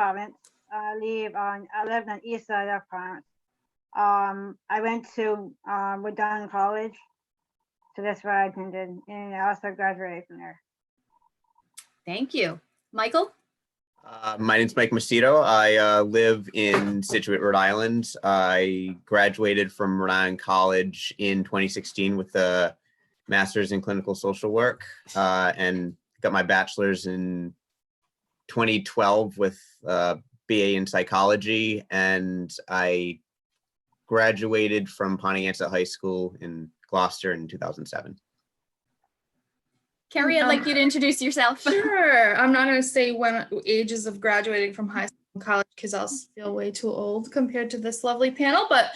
Providence. I lived on east side of Providence. I went to Woodon College, so that's where I attended, and I also graduated from there. Thank you. Michael? My name's Mike Macedo. I live in Scituate, Rhode Island. I graduated from Rhode Island College in 2016 with a master's in clinical social work, and got my bachelor's in 2012 with a BA in psychology. And I graduated from Pontiac High School in Gloucester in 2007. Carrie, I'd like you to introduce yourself. Sure. I'm not going to say when ages of graduating from high school and college because I'll feel way too old compared to this lovely panel. But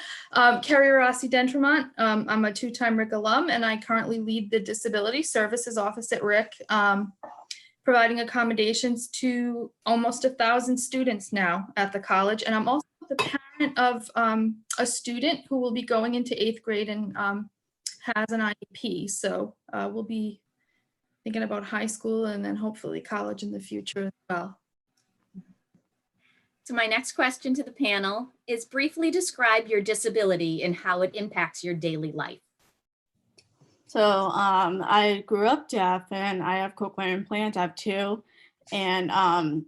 Carrie Rossi Dentremont, I'm a two-time RIC alum, and I currently lead the Disability Services Office at RIC, providing accommodations to almost 1,000 students now at the college. And I'm also the parent of a student who will be going into 8th grade and has an IEP. So we'll be thinking about high school and then hopefully college in the future as well. So my next question to the panel is briefly describe your disability and how it impacts your daily life. So I grew up deaf and I have cochlear implant. I have two. And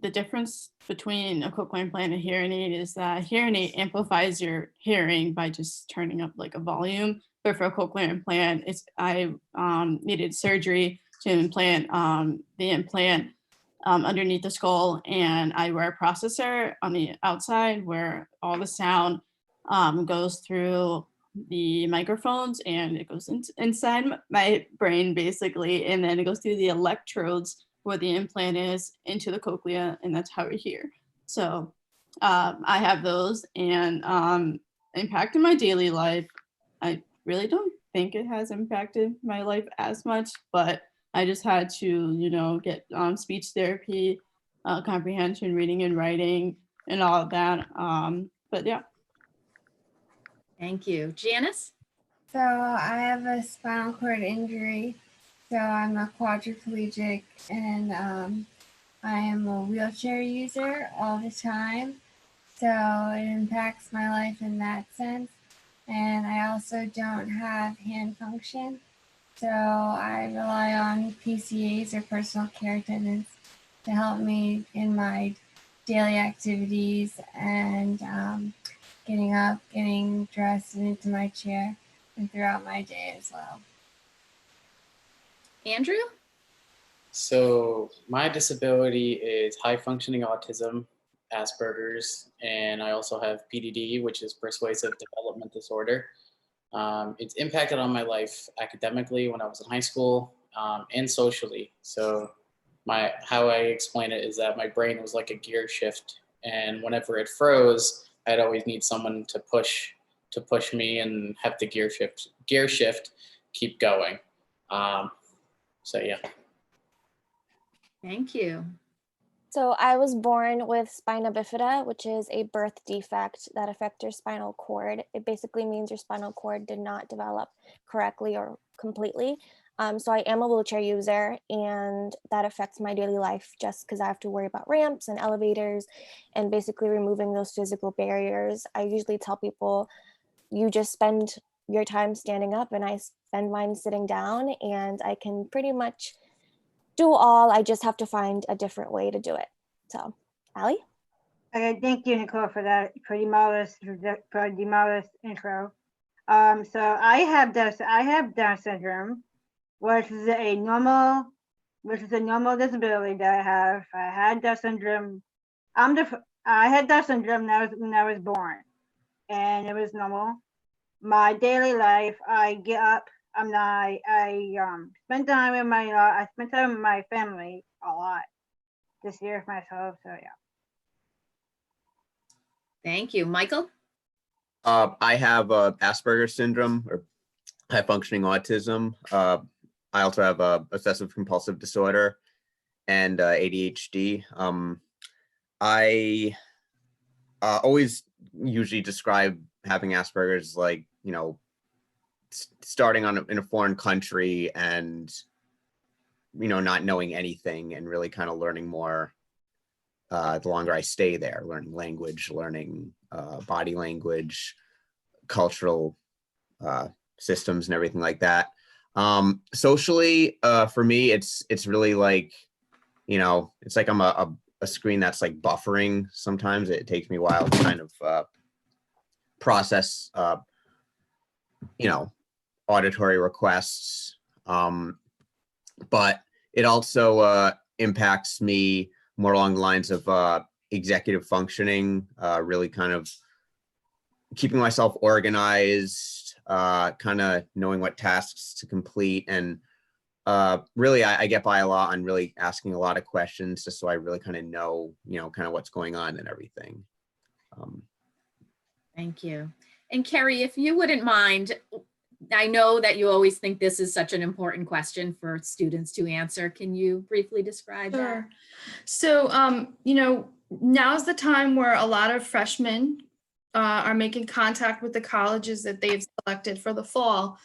the difference between a cochlear implant and a hearing aid is that a hearing aid amplifies your hearing by just turning up like a volume. But for a cochlear implant, I needed surgery to implant the implant underneath the skull, and I wear a processor on the outside where all the sound goes through the microphones and it goes inside my brain basically, and then it goes through the electrodes where the implant is into the cochlea, and that's how we hear. So I have those, and impacting my daily life, I really don't think it has impacted my life as much, but I just had to, get speech therapy, comprehension, reading and writing, and all of that. But yeah. Thank you. Janice? So I have a spinal cord injury. So I'm a quadriplegic, and I am a wheelchair user all the time. So it impacts my life in that sense. And I also don't have hand function. So I rely on PCAs or personal care attendants to help me in my daily activities and getting up, getting dressed and into my chair, and throughout my day as well. Andrew? So my disability is high functioning autism, Asperger's, and I also have PDD, which is persuasive development disorder. It's impacted on my life academically when I was in high school, and socially. So how I explain it is that my brain was like a gear shift, and whenever it froze, I'd always need someone to push me and have the gear shift keep going. So yeah. Thank you. So I was born with spina bifida, which is a birth defect that affects your spinal cord. It basically means your spinal cord did not develop correctly or completely. So I am a wheelchair user, and that affects my daily life just because I have to worry about ramps and elevators and basically removing those physical barriers. I usually tell people, you just spend your time standing up and I spend mine sitting down, and I can pretty much do all. I just have to find a different way to do it. So, Allie? Okay, thank you, Nicole, for that pretty marvelous intro. So I have Down syndrome, which is a normal disability that I have. I had Down syndrome. I had Down syndrome when I was born, and it was normal. My daily life, I get up. I spend time with my family a lot this year for myself. So yeah. Thank you. Michael? I have Asperger's syndrome or high functioning autism. I also have obsessive compulsive disorder and ADHD. I always usually describe having Asperger's like, starting in a foreign country and, not knowing anything and really kind of learning more the longer I stay there, learning language, learning body language, cultural systems and everything like that. Socially, for me, it's really like, you know, it's like I'm a screen that's like buffering. Sometimes it takes me a while to kind of process, you know, auditory requests. But it also impacts me more along the lines of executive functioning, really kind of keeping myself organized, kind of knowing what tasks to complete. And really, I get by a lot on really asking a lot of questions just so I really kind of know, you know, kind of what's going on and everything. Thank you. And Carrie, if you wouldn't mind, I know that you always think this is such an important question for students to answer. Can you briefly describe that? Sure. So, you know, now's the time where a lot of freshmen are making contact with the colleges that they've selected for the fall.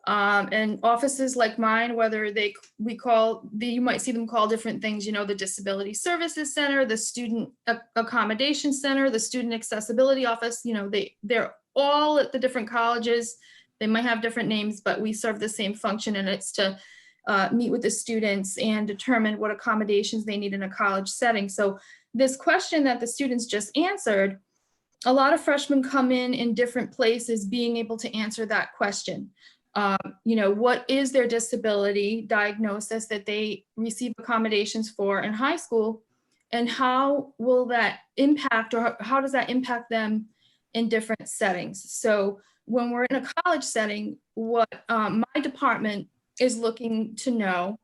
And offices like mine, whether you might see them call different things, you know, the Disability Services Center, the Student Accommodation Center, the Student Accessibility Office, you know, they're all at the different colleges. They might have different names, but we serve the same function, and it's to meet with the students and determine what accommodations they need in a college setting. So this question that the students just answered, a lot of freshmen come in different places being able to answer that question. You know, what is their disability diagnosis that they receive accommodations for in high school, and how will that impact, or how does that impact them in different settings? So when we're in a college setting, what my department is looking to know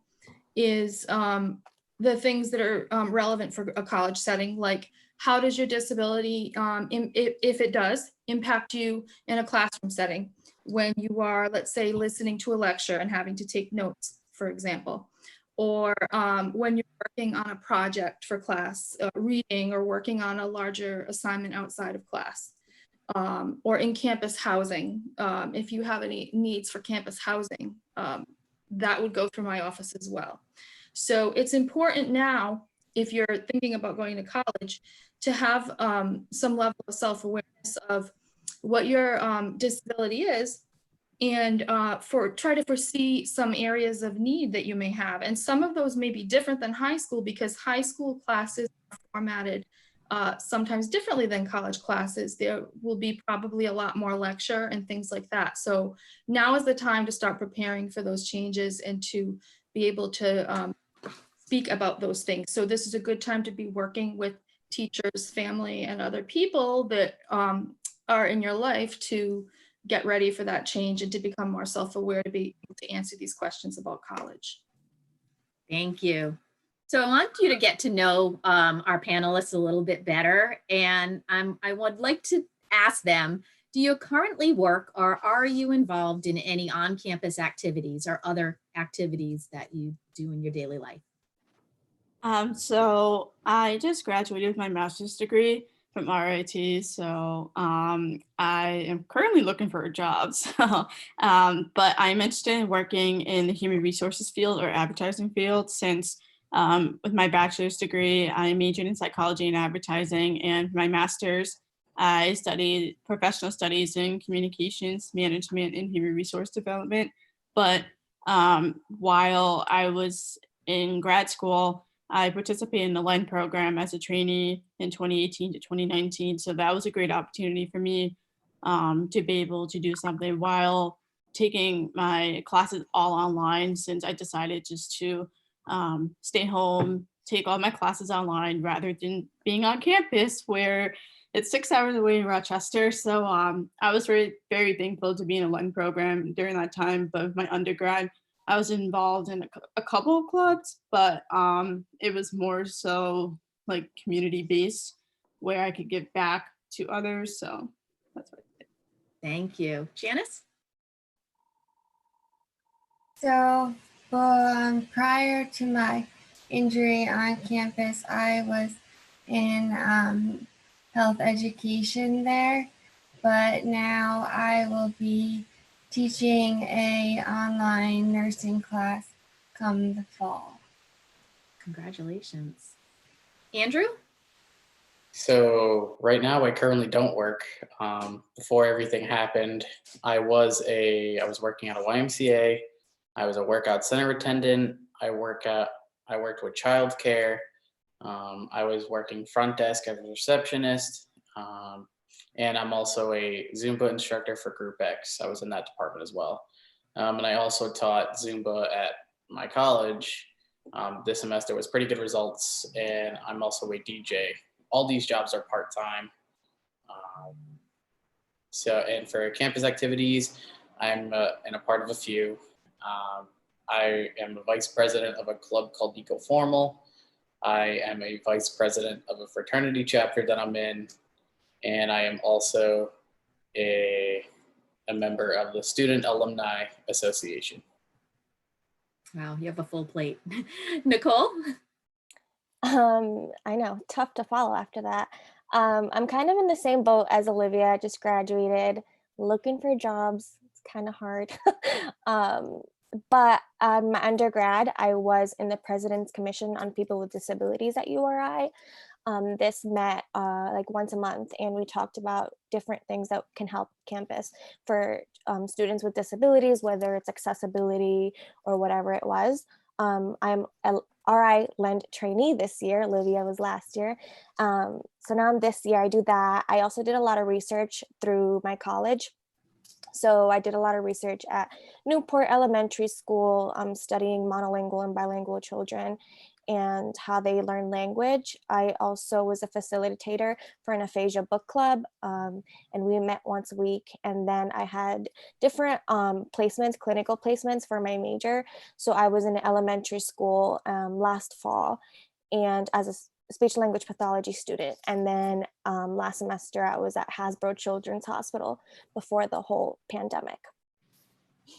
is the things that are relevant for a college setting, like how does your disability, if it does, impact you in a classroom setting when you are, let's say, listening to a lecture and having to take notes, for example, or when you're working on a project for class, reading or working on a larger assignment outside of class. Or in campus housing, if you have any needs for campus housing, that would go through my office as well. So it's important now, if you're thinking about going to college, to have some level of self-awareness of what your disability is, and try to foresee some areas of need that you may have. And some of those may be different than high school, because high school classes are formatted sometimes differently than college classes. There will be probably a lot more lecture and things like that. So now is the time to start preparing for those changes and to be able to speak about those things. So this is a good time to be working with teachers, family, and other people that are in your life to get ready for that change and to become more self-aware, to be able to answer these questions about college. Thank you. So I want you to get to know our panelists a little bit better, and I would like to ask them, do you currently work, or are you involved in any on-campus activities or other activities that you do in your daily life? So I just graduated with my master's degree from RIT. So I am currently looking for a job. So, but I'm interested in working in the human resources field or advertising field, since with my bachelor's degree, I majored in psychology and advertising, and my master's, I studied professional studies in communications, management, and human resource development. But while I was in grad school, I participated in the LEND program as a trainee in 2018 to 2019. So that was a great opportunity for me to be able to do something while taking my classes all online, since I decided just to stay home, take all my classes online rather than being on campus, where it's 6 hours away in Rochester. So I was very, very thankful to be in a LEND program during that time. But with my undergrad, I was involved in a couple of clubs, but it was more so like community based, where I could give back to others. So that's what I did. Thank you. Janice? So, prior to my injury on campus, I was in health education there, but now I will be teaching a online nursing class come the fall. Congratulations. Andrew? So right now I currently don't work. Before everything happened, I was working at a YMCA. I was a workout center attendant. I worked with childcare. I was working front desk as a receptionist. And I'm also a Zumba instructor for Group X. I was in that department as well. And I also taught Zumba at my college. This semester was pretty good results, and I'm also a DJ. All these jobs are part-time. Um, and for campus activities, I'm in a part of a few. I am a vice president of a club called Eco Formal. I am a vice president of a fraternity chapter that I'm in, and I am also a member of the Student Alumni Association. Wow, you have a full plate. Nicole? I know, tough to follow after that. I'm kind of in the same boat as Olivia, just graduated, looking for jobs. It's kind of hard. But my undergrad, I was in the President's Commission on People with Disabilities at URI. This met like once a month, and we talked about different things that can help campus for students with disabilities, whether it's accessibility or whatever it was. I'm a RI Lend trainee this year. Olivia was last year. So now I'm this year, I do that. I also did a lot of research through my college. So I did a lot of research at Newport Elementary School, studying monolingual and bilingual children and how they learn language. I also was a facilitator for an aphasia book club, and we met once a week. And then I had different placements, clinical placements for my major. So I was in elementary school last fall, and as a speech language pathology student. And then last semester I was at Hasbro Children's Hospital before the whole pandemic.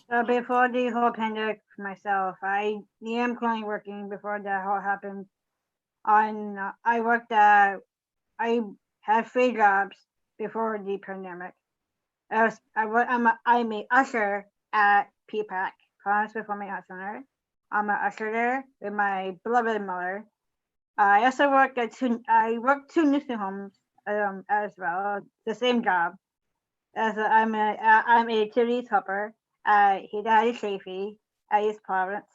So before the whole pandemic myself, I am currently working before that all happened. I had 3 jobs before the pandemic. I'm a usher at PPAC, Promise Performing Arts Center. I'm an usher there with my beloved mother. I also work at 2 nursing homes as well, the same job. I'm a activities helper at Hidalgo Safety at East Province,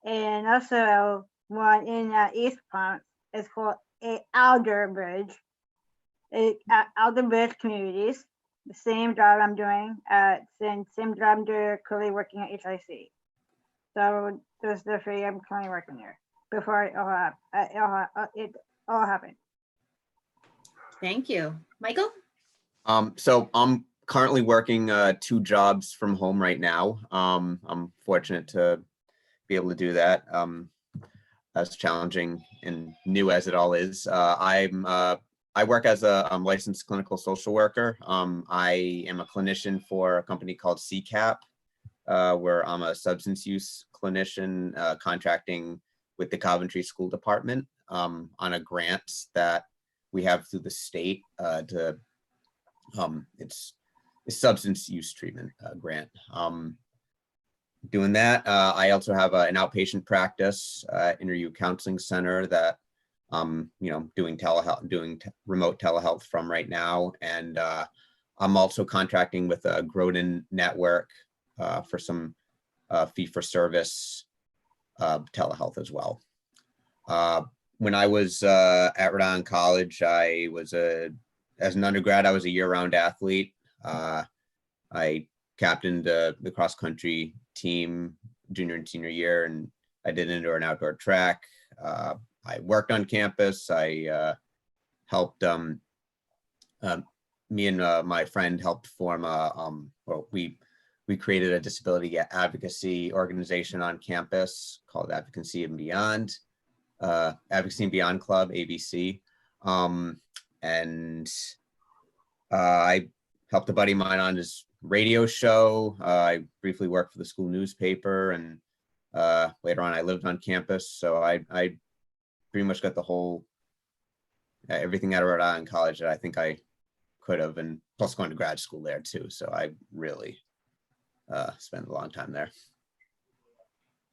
and also one in East Province is called Alder Bridge. Alder Bridge Communities, the same job I'm doing same job I'm doing currently working at HIC. So those are the 3 I'm currently working there before it all happened. Thank you. Michael? So I'm currently working 2 jobs from home right now. I'm fortunate to be able to do that. As challenging and new as it all is. I work as a licensed clinical social worker. I am a clinician for a company called CCAP, where I'm a substance use clinician contracting with the Coventry School Department on a grant that we have through the state it's a substance use treatment grant. Doing that, I also have an outpatient practice, Interview Counseling Center that doing telehealth, remote telehealth from right now, and I'm also contracting with a Groden network for some fee-for-service telehealth as well. When I was at Rhode Island College, as an undergrad, I was a year-round athlete. I captained the cross-country team junior and senior year, and I did indoor and outdoor track. I worked on campus. I helped, me and my friend helped form we created a disability advocacy organization on campus called Advocacy and Beyond, Advocacy and Beyond Club, ABC. And I helped a buddy of mine on his radio show. I briefly worked for the school newspaper, and later on I lived on campus. So I pretty much got the whole, everything out of Rhode Island College that I think I could have, and plus going to grad school there too. So I really spent a long time there.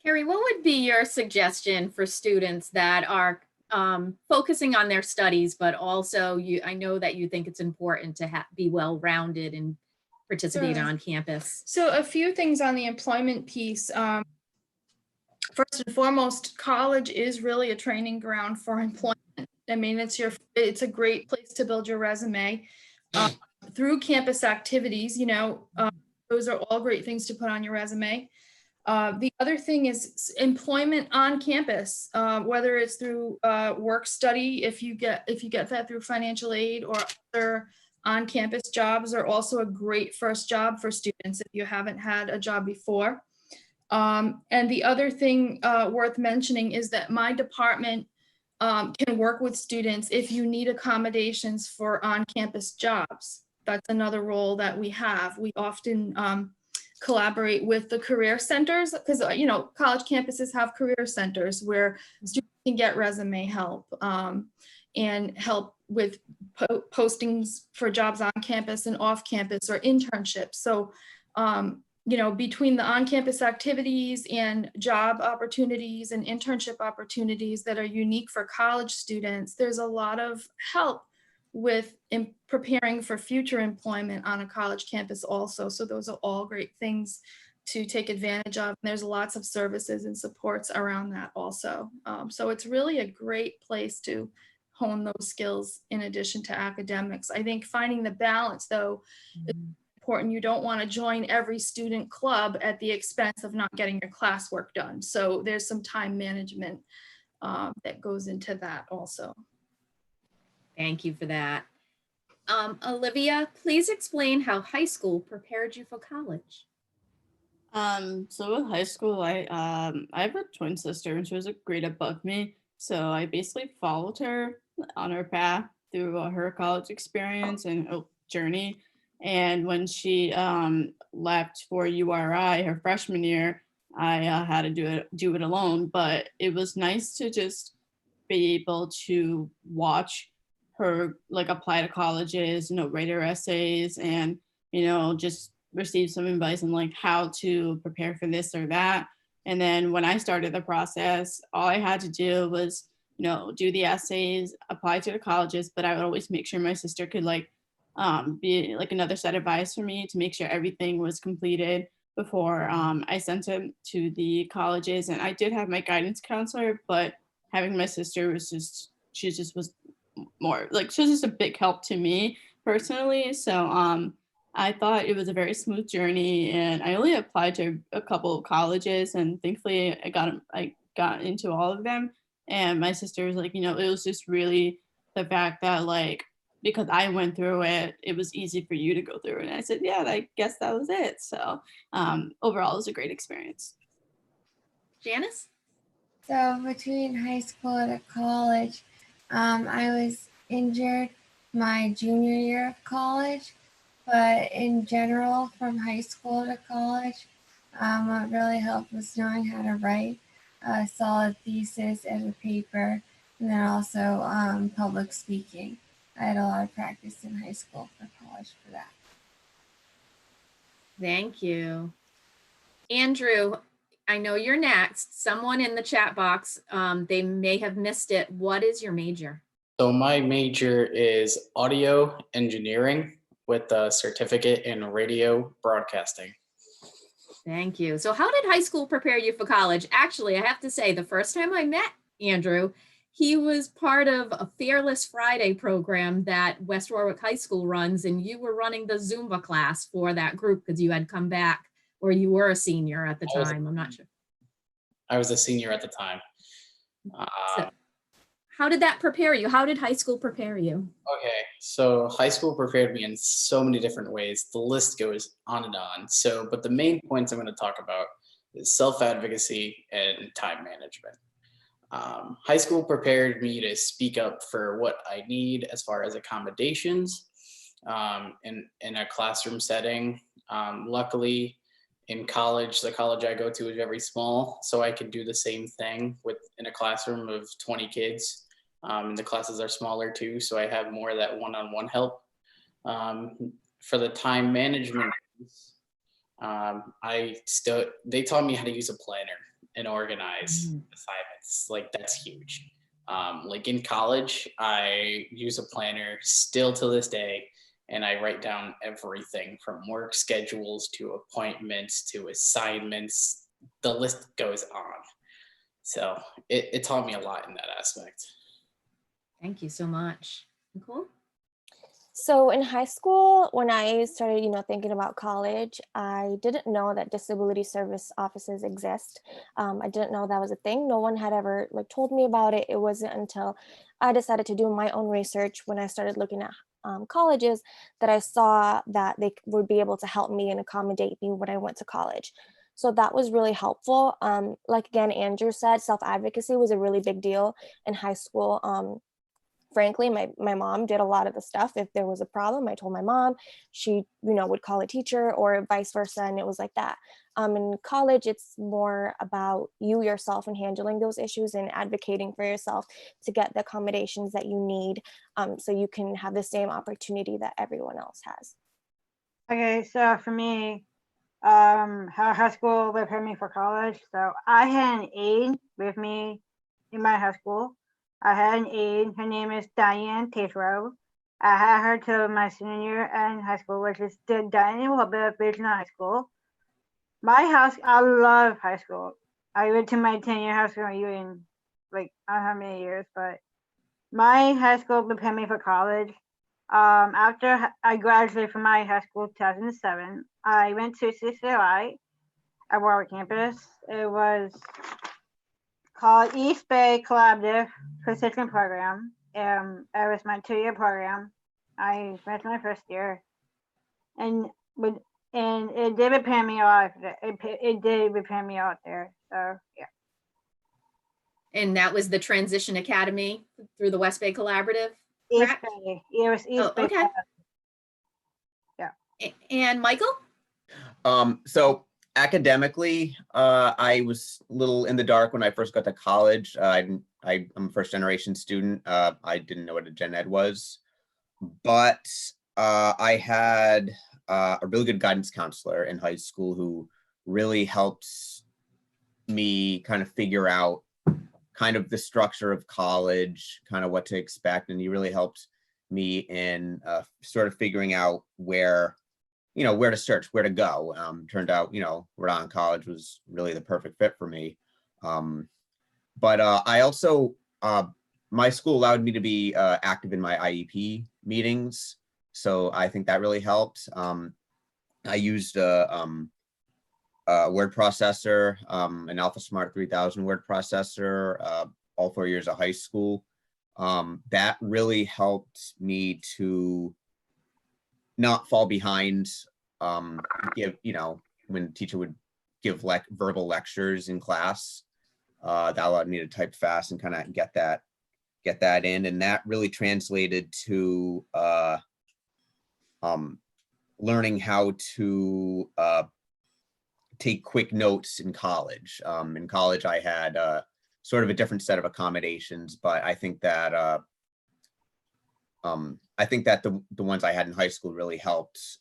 Carrie, what would be your suggestion for students that are focusing on their studies, but also I know that you think it's important to be well-rounded and participate Sure. on campus. So a few things on the employment piece. First and foremost, college is really a training ground for employment. I mean, it's a great place to build your resume. Through campus activities, those are all great things to put on your resume. The other thing is employment on campus, whether it's through work study, if you get that through financial aid, or other on-campus jobs are also a great first job for students if you haven't had a job before. And the other thing worth mentioning is that my department can work with students if you need accommodations for on-campus jobs. That's another role that we have. We often collaborate with the career centers because, college campuses have career centers where students can get resume help and help with postings for jobs on campus and off campus, or internships. So, between the on-campus activities and job opportunities and internship opportunities that are unique for college students, there's a lot of help with preparing for future employment on a college campus also. So those are all great things to take advantage of. And there's lots of services and supports around that also. So it's really a great place to hone those skills in addition to academics. I think finding the balance, though, is important. You don't want to join every student club at the expense of not getting your classwork done. So there's some time management that goes into that also. Thank you for that. Olivia, please explain how high school prepared you for college. So with high school, I have a twin sister, and she was a grade above me. So I basically followed her on her path through her college experience and journey. And when she left for URI her freshman year, I had to do it alone. But it was nice to just be able to watch her apply to colleges, write her essays, and just receive some advice on how to prepare for this or that. And then when I started the process, all I had to do was do the essays, apply to the colleges, but I would always make sure my sister could be another set of eyes for me to make sure everything was completed before I sent it to the colleges. And I did have my guidance counselor, but having my sister was just more she was just a big help to me personally. So I thought it was a very smooth journey, and I only applied to a couple of colleges, and thankfully I got into all of them. And my sister was it was just really the fact that because I went through it, it was easy for you to go through it. And I said, yeah, I guess that was it. So overall, it was a great experience. Janice? So between high school and college, I was injured my junior year of college, but in general, from high school to college, what really helped was knowing how to write a solid thesis and a paper, and then also public speaking. I had a lot of practice in high school for college for that. Thank you. Andrew, I know you're next. Someone in the chat box, they may have missed it. What is your major? So my major is audio engineering with a certificate in radio broadcasting. Thank you. So how did high school prepare you for college? Actually, I have to say, the first time I met Andrew, he was part of a Fearless Friday program that West Warwick High School runs, and you were running the Zumba class for that group because you had come back, or you were a senior at the time. I'm not sure. I was a senior at the time. So how did that prepare you? How did high school prepare you? Okay, so high school prepared me in so many different ways. The list goes on and on. But the main points I'm going to talk about is self-advocacy and time management. High school prepared me to speak up for what I need as far as accommodations in a classroom setting. Luckily, in college, the college I go to is very small, so I can do the same thing in a classroom of 20 kids. And the classes are smaller too, so I have more of that one-on-one help. For the time management, they taught me how to use a planner and organize assignments. That's huge. Like in college, I use a planner still to this day, and I write down everything from work schedules to appointments to assignments. The list goes on. So it taught me a lot in that aspect. Thank you so much. Nicole? So in high school, when I started, thinking about college, I didn't know that disability service offices exist. I didn't know that was a thing. No one had ever told me about it. It wasn't until I decided to do my own research when I started looking at colleges that I saw that they would be able to help me and accommodate me when I went to college. So that was really helpful. Like again, Andrew said, self-advocacy was a really big deal in high school. Frankly, my mom did a lot of the stuff. If there was a problem, I told my mom. She, would call a teacher or vice versa, and it was like that. In college, it's more about you yourself and handling those issues and advocating for yourself to get the accommodations that you need, so you can have the same opportunity that everyone else has. Okay, so for me, how high school prepared me for college. So I had an aide with me in my high school. I had an aide. Her name is Diane Tatro. I had her till my senior year in high school, which is the Diane Wilbur Regional High School. I love high school. I went to my 10-year high school reunion, I don't know how many years, but my high school prepared me for college. After I graduated from my high school in 2007, I went to CCLI at Warwick campus. It was called East Bay Collaborative Precision Program. It was my 2-year program. I finished my first year, and it did prepare me a lot. It did prepare me out there. So yeah. And that was the Transition Academy through the West Bay Collaborative? East correct? Bay. It was East Bay. Okay. And Michael? So academically, I was a little in the dark when I first got to college. I'm a first generation student. I didn't know what a gen ed was, but I had a really good guidance counselor in high school who really helped me kind of figure out kind of the structure of college, kind of what to expect. And he really helped me in sort of figuring out where to search, where to go. Turned out, Rhode Island College was really the perfect fit for me. But I also, my school allowed me to be active in my IEP meetings. So I think that really helped. I used a word processor, an AlphaSmart 3000 word processor, all 4 years of high school. That really helped me to not fall behind, give, when teacher would give verbal lectures in class, that allowed me to type fast and kind of get that in. And that really translated to learning how to take quick notes in college. In college, I had sort of a different set of accommodations, but I think that the ones I had in high school really helped.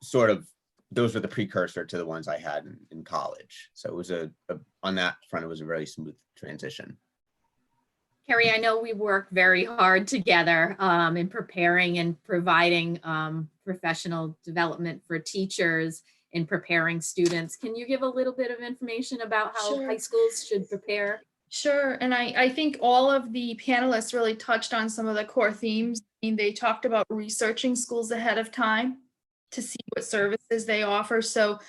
Sort of, those were the precursor to the ones I had in college. So it was on that front, it was a very smooth transition. Carrie, I know we work very hard together in preparing and providing professional development for teachers in preparing students. Can you give a little bit of information about how Sure. high schools should prepare? Sure. And I think all of the panelists really touched on some of the core themes. I mean, they talked about researching schools ahead of time to see what services they offer. So,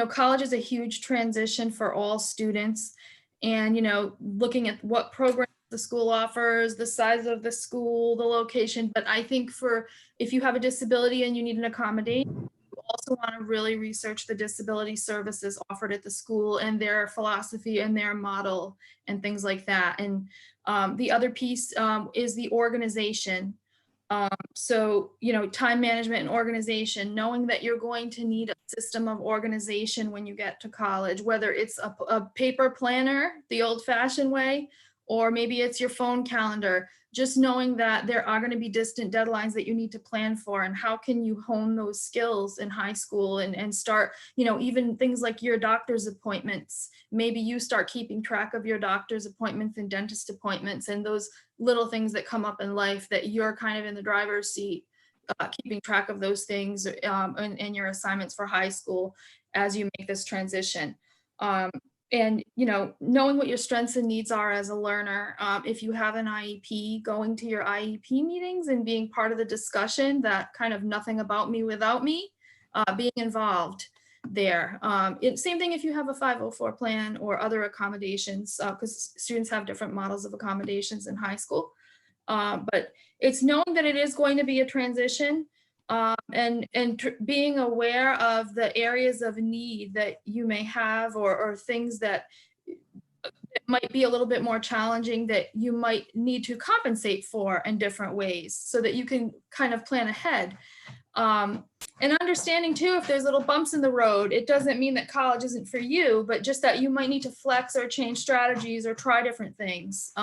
college is a huge transition for all students. And, looking at what programs the school offers, the size of the school, the location. But I think if you have a disability and you need an accommodation, you also want to really research the disability services offered at the school and their philosophy and their model and things like that. And the other piece is the organization. So, time management and organization, knowing that you're going to need a system of organization when you get to college, whether it's a paper planner, the old fashioned way, or maybe it's your phone calendar. Just knowing that there are going to be distant deadlines that you need to plan for, and how can you hone those skills in high school and start, even things like your doctor's appointments. Maybe you start keeping track of your doctor's appointments and dentist appointments and those little things that come up in life that you're kind of in the driver's seat, keeping track of those things and your assignments for high school as you make this transition. And knowing what your strengths and needs are as a learner. If you have an IEP, going to your IEP meetings and being part of the discussion, that kind of nothing about me without me, being involved there. Same thing if you have a 504 plan or other accommodations, because students have different models of accommodations in high school. But it's knowing that it is going to be a transition, and being aware of the areas of need that you may have, or things that might be a little bit more challenging that you might need to compensate for in different ways, so that you can kind of plan ahead. And understanding too, if there's little bumps in the road, it doesn't mean that college isn't for you, but just that you might need to flex or change strategies or try different things.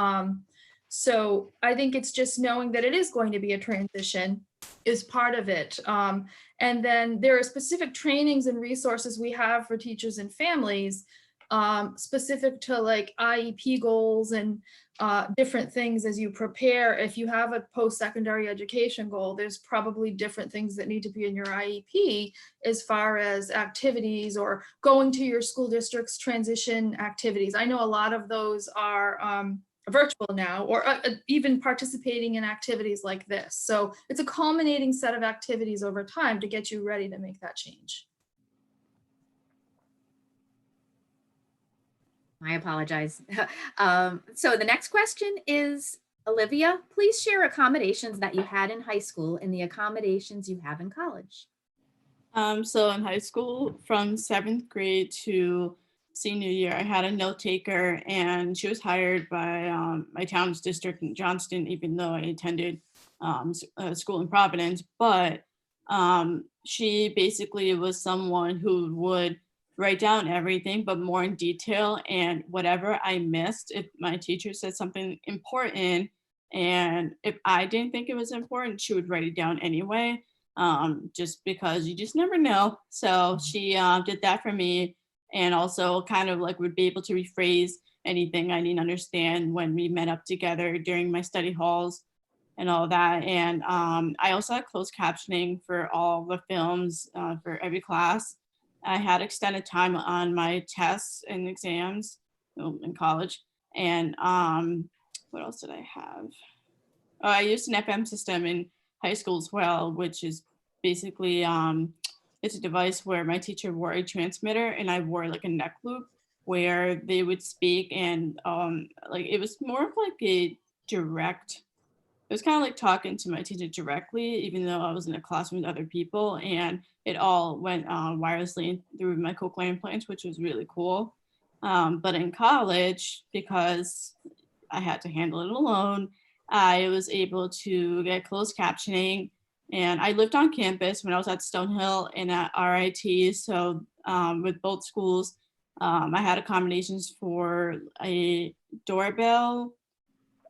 So I think it's just knowing that it is going to be a transition is part of it. And then there are specific trainings and resources we have for teachers and families, specific to like IEP goals and different things as you prepare. If you have a post-secondary education goal, there's probably different things that need to be in your IEP as far as activities or going to your school district's transition activities. I know a lot of those are virtual now, or even participating in activities like this. So it's a culminating set of activities over time to get you ready to make that change. I apologize. So the next question is, Olivia, please share accommodations that you had in high school and the accommodations you have in college. So in high school, from 7th grade to senior year, I had a note taker, and she was hired by my town's district in Johnston, even though I attended a school in Providence. But she basically was someone who would write down everything, but more in detail, and whatever I missed, if my teacher said something important, and if I didn't think it was important, she would write it down anyway, just because you just never know. So she did that for me. And also kind of like would be able to rephrase anything I didn't understand when we met up together during my study halls and all that. And I also had closed captioning for all the films for every class. I had extended time on my tests and exams in college. And what else did I have? I used an FM system in high school as well, which is basically it's a device where my teacher wore a transmitter and I wore like a neck loop where they would speak, and like it was more of like a direct, it was kind of like talking to my teacher directly, even though I was in a classroom with other people, and it all went wirelessly through my cochlear implants, which was really cool. But in college, because I had to handle it alone, I was able to get closed captioning. And I lived on campus when I was at Stonehill and at RIT. So with both schools, I had accommodations for a doorbell,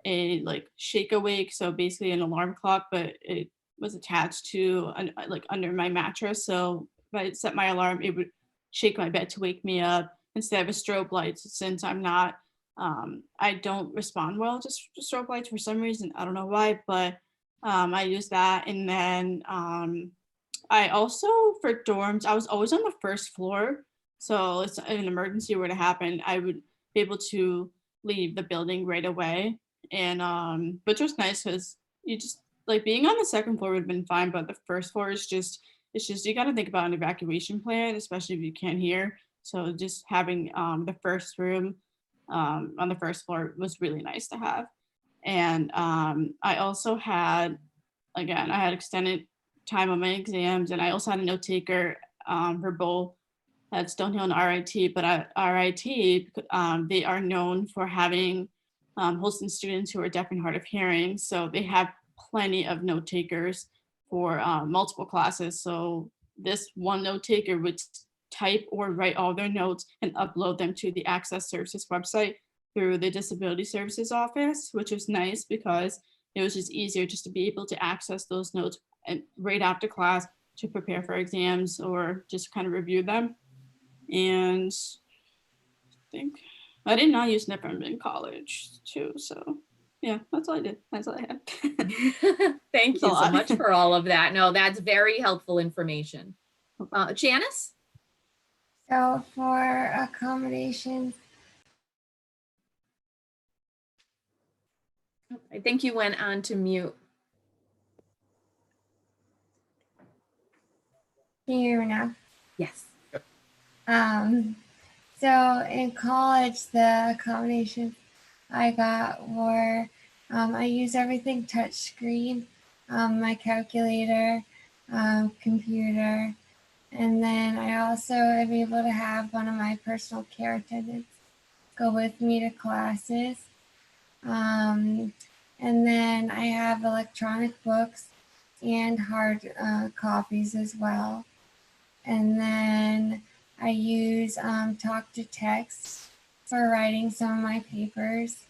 a like shake awake, so basically an alarm clock, but it was attached to like under my mattress. So if I set my alarm, it would shake my bed to wake me up instead of a strobe light. Since I'm not, I don't respond well to strobe lights for some reason. I don't know why, but I used that. And then I also, for dorms, I was always on the first floor. So if an emergency were to happen, I would be able to leave the building right away. And which was nice because you just like being on the second floor would have been fine, but the first floor is just, it's just, you got to think about an evacuation plan, especially if you can't hear. So just having the first room on the first floor was really nice to have. And I also had, again, I had extended time on my exams, and I also had a note taker for both at Stonehill and RIT. But at RIT, they are known for having hosting students who are deaf and hard of hearing. So they have plenty of note takers for multiple classes. So this one note taker would type or write all their notes and upload them to the Access Services website. through the Disability Services Office, which was nice because it was just easier just to be able to access those notes and right after class to prepare for exams or just kind of review them. And I think I did not use NIPRM in college too. So yeah, that's all I did. That's all I had. Thank It's a you so lot. much for all of that. No, that's very helpful information. Janice? So for accommodations, I think you went on to mute. can you hear me now? Yes. So in college, the accommodations I got were, I use everything touchscreen, my calculator, computer, and then I also am able to have one of my personal care attendants go with me to classes. And then I have electronic books and hard copies as well. And then I use talk to text for writing some of my papers.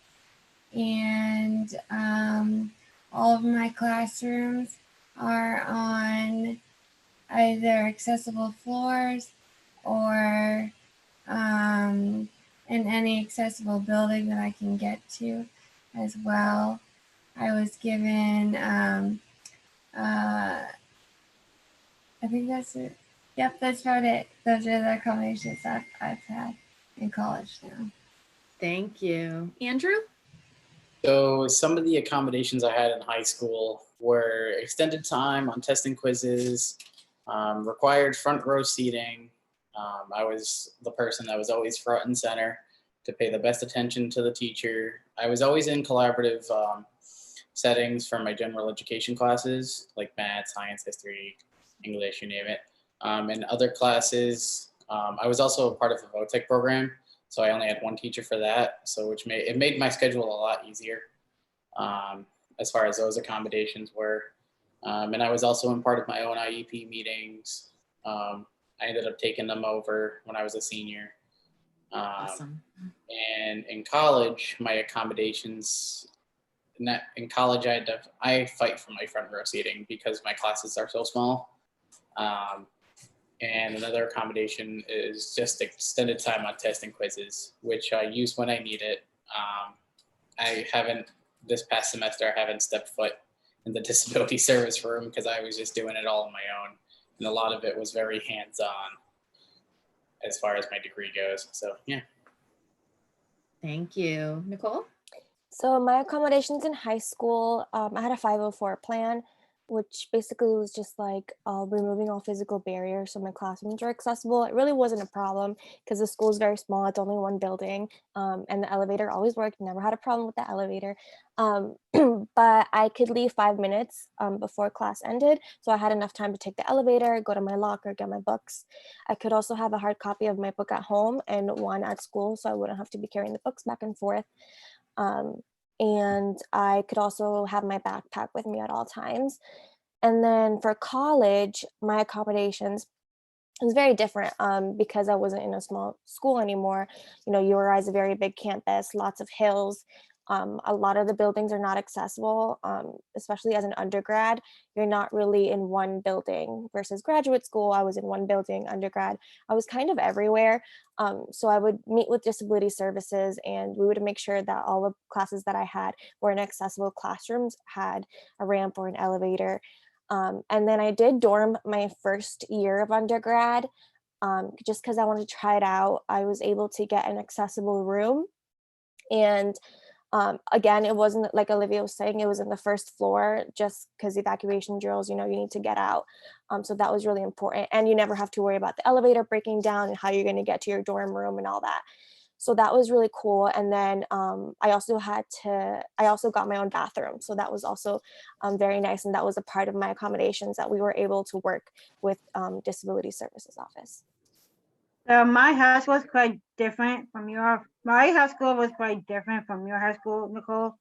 And all of my classrooms are on either accessible floors or in any accessible building that I can get to as well. I was given, I think that's it. Yep, that's about it. Those are the accommodations I've had in college now. Thank you. Andrew? So some of the accommodations I had in high school were extended time on testing quizzes, required front row seating. I was the person that was always front and center to pay the best attention to the teacher. I was always in collaborative settings for my general education classes, like math, science, history, English, you name it. In other classes, I was also a part of the VOTEC program, so I only had one teacher for that, so which made my schedule a lot easier as far as those accommodations were. And I was also in part of my own IEP meetings. I ended up taking them over when I was a senior. Awesome. And in college, my accommodations, in college, I fight for my front row seating because my classes are so small. And another accommodation is just extended time on testing quizzes, which I use when I need it. This past semester, I haven't stepped foot in the disability service room because I was just doing it all on my own. And a lot of it was very hands-on as far as my degree goes. So, yeah. Thank you. Nicole? So my accommodations in high school, I had a 504 plan, which basically was just like removing all physical barriers so my classrooms are accessible. It really wasn't a problem because the school is very small. It's only one building, and the elevator always worked. Never had a problem with the elevator. But I could leave 5 minutes before class ended. So I had enough time to take the elevator, go to my locker, get my books. I could also have a hard copy of my book at home and one at school, so I wouldn't have to be carrying the books back and forth. And I could also have my backpack with me at all times. And then for college, my accommodations was very different because I wasn't in a small school anymore. You know, URI is a very big campus, lots of hills. A lot of the buildings are not accessible, especially as an undergrad. You're not really in one building versus graduate school. I was in one building, undergrad. I was kind of everywhere. So I would meet with disability services and we would make sure that all the classes that I had were in accessible classrooms, had a ramp or an elevator. And then I did dorm my first year of undergrad. Just because I wanted to try it out, I was able to get an accessible room. And again, it wasn't like Olivia was saying, it was in the first floor just because evacuation drills, you know, you need to get out. So that was really important. And you never have to worry about the elevator breaking down and how you're going to get to your dorm room and all that. So that was really cool. And then I also got my own bathroom. So that was also very nice. And that was a part of my accommodations that we were able to work with Disability Services Office. So my house was quite different from my high school was quite different from your high school, Nicole.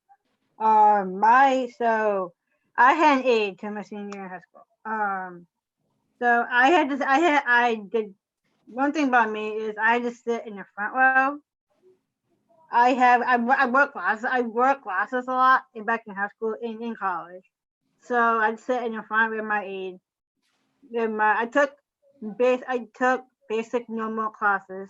So I had an aide to my senior year in high school. So I did one thing about me is I just sit in the front row. I work classes. I work classes a lot back in high school and in college. So I'd sit in the front with my aide. I took basic normal classes.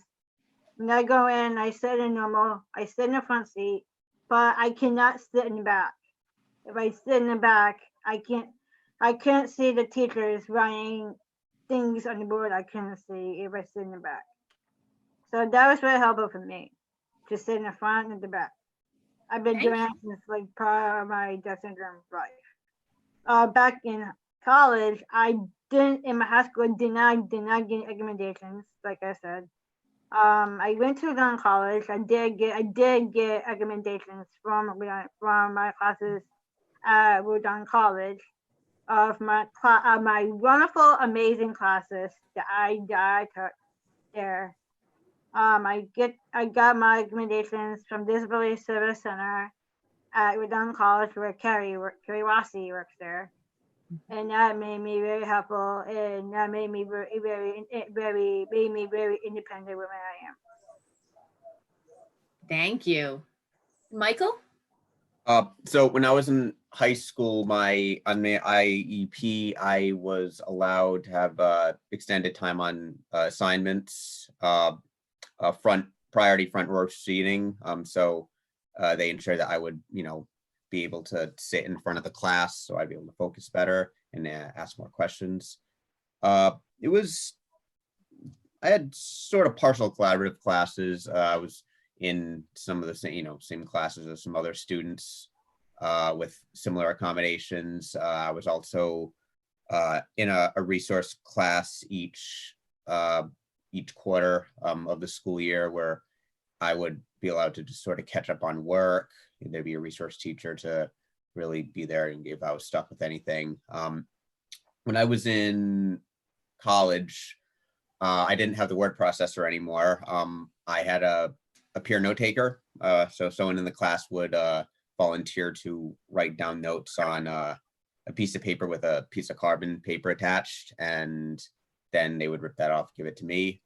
When I go in, I sit in normal. I sit in the front seat, but I cannot sit in the back. If I sit in the back, I can't see the teachers writing things on the board. I can't see if I sit in the back. So that was very helpful for me to sit in the front and the back. I've been Thank doing that since like prior to my Down syndrome life. Back in college, in my high school, did not get recommendations, like I said. I went to Down college. I did get recommendations from my classes at Down college of my wonderful, amazing classes that I took there. I got my recommendations from Disability Service Center at Redon College where Carrie Rossi works there. And that made me very helpful, and that made me very independent woman I am. Thank you. Michael? So when I was in high school, on my IEP, I was allowed to have extended time on assignments, priority front row seating. So they ensured that I would, be able to sit in front of the class, so I'd be able to focus better and ask more questions. I had sort of partial collaborative classes. I was in some of the same classes as some other students with similar accommodations. I was also in a resource class each quarter of the school year where I would be allowed to just sort of catch up on work. There'd be a resource teacher to really be there and if I was stuck with anything. When I was in college, I didn't have the word processor anymore. I had a peer note taker. So someone in the class would volunteer to write down notes on a piece of paper with a piece of carbon paper attached, and then they would rip that off, give it to me.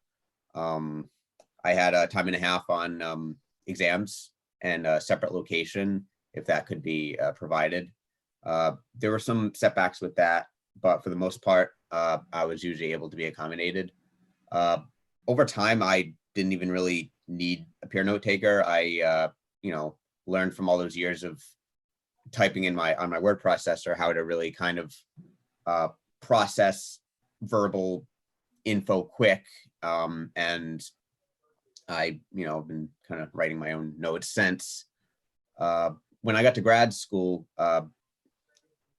I had a time and a half on exams and a separate location if that could be provided. There were some setbacks with that, but for the most part, I was usually able to be accommodated. Over time, I didn't even really need a peer note taker. I, learned from all those years of typing on my word processor how to really kind of process verbal info quick. And I, been kind of writing my own notes since. When I got to grad school, I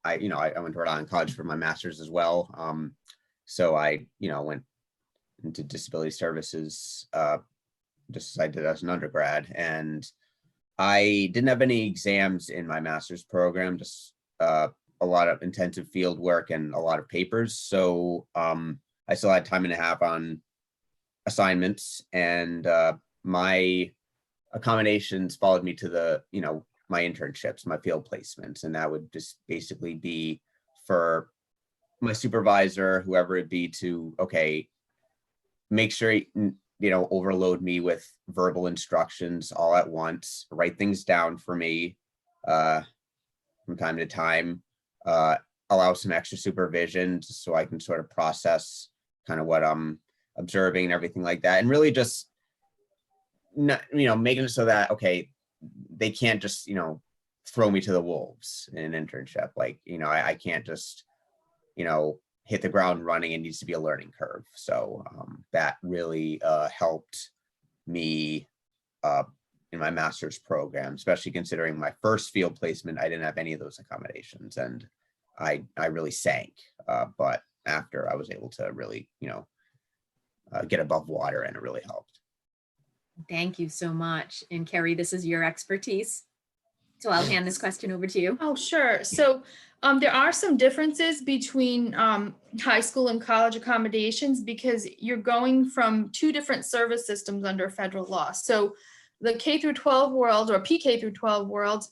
went to Rhode Island College for my master's as well. So I, went into disability services just as I did as an undergrad. And I didn't have any exams in my master's program, just a lot of intensive field work and a lot of papers. So I still had time and a half on assignments, and my accommodations followed me to my internships, my field placements, and that would just basically be for my supervisor, whoever it be, to make sure overload me with verbal instructions all at once, write things down for me from time to time, allow some extra supervision just so I can sort of process kind of what I'm observing and everything like that, and really just making it so that they can't just throw me to the wolves in an internship. I can't just hit the ground running. It needs to be a learning curve. So that really helped me in my master's program, especially considering my first field placement, I didn't have any of those accommodations, and I really sank. But after, I was able to really get above water, and it really helped. Thank you so much. And Carrie, this is your expertise. So I'll hand this question over to you. Oh, sure. So there are some differences between high school and college accommodations because you're going from two different service systems under federal law. So the K through 12 world, or PK through 12 world,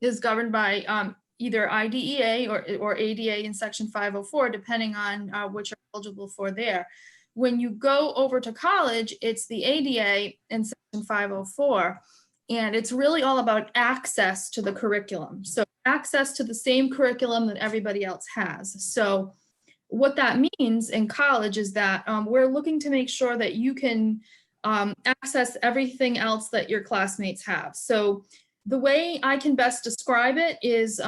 is governed by either IDEA or ADA in Section 504, depending on which are eligible for there. When you go over to college, it's the ADA in Section 504. And it's really all about access to the curriculum. So access to the same curriculum that everybody else has. So what that means in college is that we're looking to make sure that you can access everything else that your classmates have. So the way I can best describe it is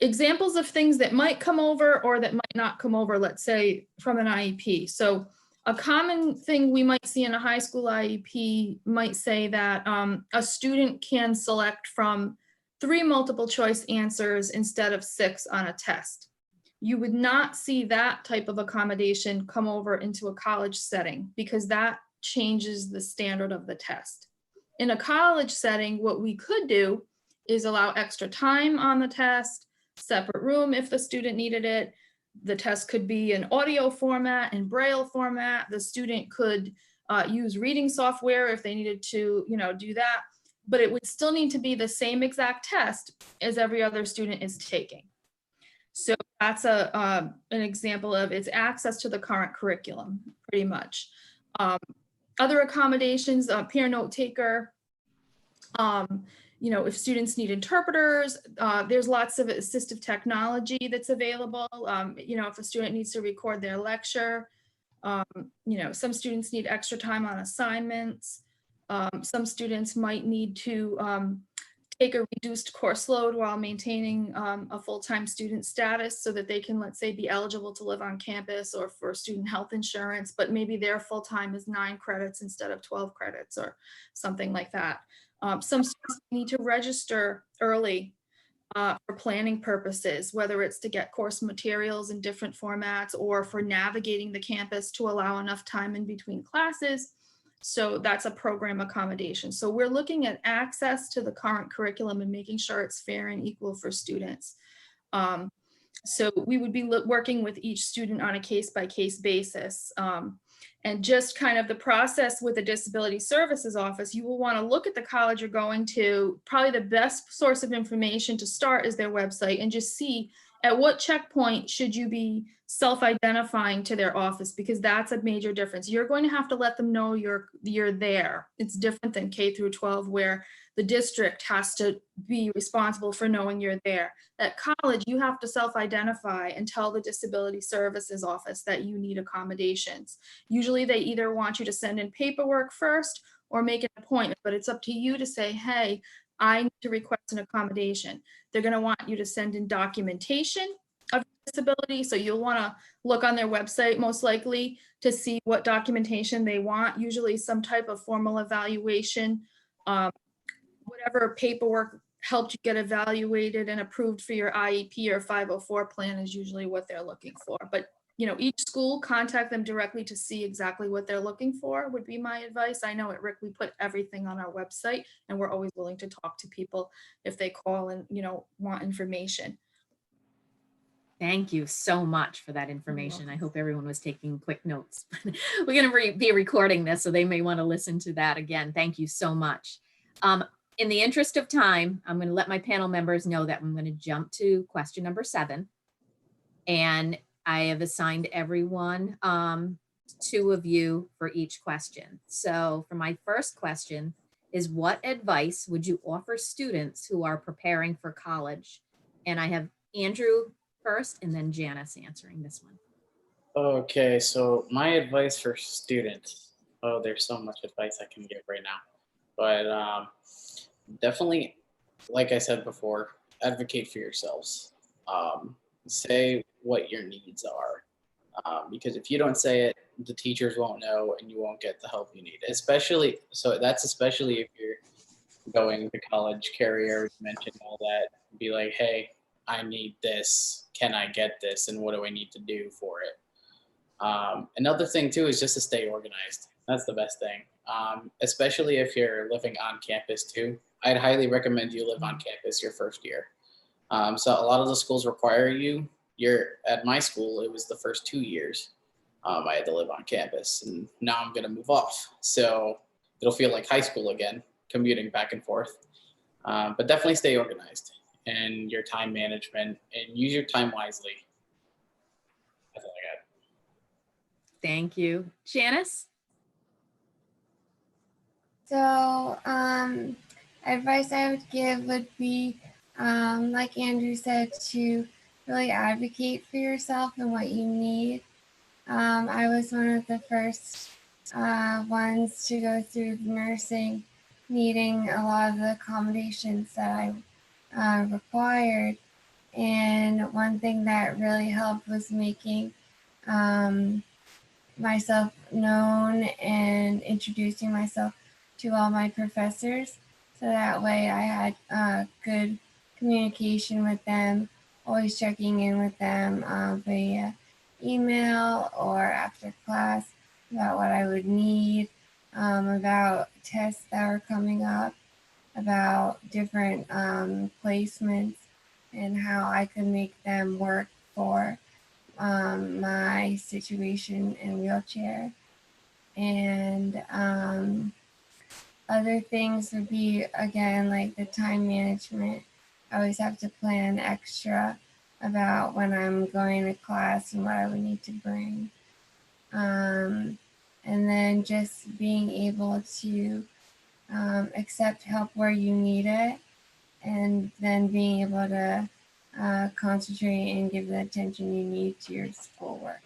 examples of things that might come over or that might not come over, let's say from an IEP. So a common thing we might see in a high school IEP might say that a student can select from 3 multiple choice answers instead of 6 on a test. You would not see that type of accommodation come over into a college setting because that changes the standard of the test. In a college setting, what we could do is allow extra time on the test, separate room if the student needed it. The test could be in audio format and Braille format. The student could use reading software if they needed to, do that. But it would still need to be the same exact test as every other student is taking. So that's an example of its access to the current curriculum, pretty much. Other accommodations, peer note taker. If students need interpreters, there's lots of assistive technology that's available. If a student needs to record their lecture, some students need extra time on assignments. Some students might need to take a reduced course load while maintaining a full-time student status so that they can, let's say, be eligible to live on campus or for student health insurance, but maybe their full-time is 9 credits instead of 12 credits or something like that. Some students need to register early for planning purposes, whether it's to get course materials in different formats or for navigating the campus to allow enough time in between classes. So that's a program accommodation. So we're looking at access to the current curriculum and making sure it's fair and equal for students. So we would be working with each student on a case-by-case basis. And just kind of the process with the Disability Services Office, you will want to look at the college you're going to. Probably the best source of information to start is their website and just see at what checkpoint should you be self-identifying to their office, because that's a major difference. You're going to have to let them know you're there. It's different than K through 12 where the district has to be responsible for knowing you're there. At college, you have to self-identify and tell the Disability Services Office that you need accommodations. Usually they either want you to send in paperwork first or make an appointment, but it's up to you to say, hey, I need to request an accommodation. They're going to want you to send in documentation of disability. So you'll want to look on their website most likely to see what documentation they want, usually some type of formal evaluation, whatever paperwork helped you get evaluated and approved for your IEP or 504 plan is usually what they're looking for. But each school, contact them directly to see exactly what they're looking for would be my advice. I know at RIC, we put everything on our website and we're always willing to talk to people if they call and, want information. Thank you so much for that information. I hope everyone was taking quick notes. We're going to be recording this, so they may want to listen to that again. Thank you so much. In the interest of time, I'm going to let my panel members know that I'm going to jump to question number 7. And I have assigned everyone 2 of you for each question. So for my first question is, what advice would you offer students who are preparing for college? And I have Andrew first and then Janice answering this one. Okay, so my advice for students, there's so much advice I can give right now, but definitely, like I said before, advocate for yourselves. Say what your needs are, because if you don't say it, the teachers won't know and you won't get the help you need. Especially if you're going to college. Carrie already mentioned all that. Be like, hey, I need this. Can I get this? And what do I need to do for it? Another thing too is just to stay organized. That's the best thing. Especially if you're living on campus too. I'd highly recommend you live on campus your first year. So a lot of the schools require you. At my school, it was the first 2 years I had to live on campus, and now I'm gonna move off. So it'll feel like high school again, commuting back and forth. But definitely stay organized and your time management, and use your time wisely. That's all I got. Thank you. Janice? So, advice I would give would be, like Andrew said, to really advocate for yourself and what you need. I was one of the first ones to go through nursing, needing a lot of the accommodations that I required. And one thing that really helped was making myself known and introducing myself to all my professors. So that way I had good communication with them, always checking in with them via email or after class about what I would need, about tests that were coming up, about different placements and how I could make them work for my situation in wheelchair. And other things would be, again, like the time management. I always have to plan extra about when I'm going to class and what I would need to bring. And then just being able to accept help where you need it, and then being able to concentrate and give the attention you need to your schoolwork.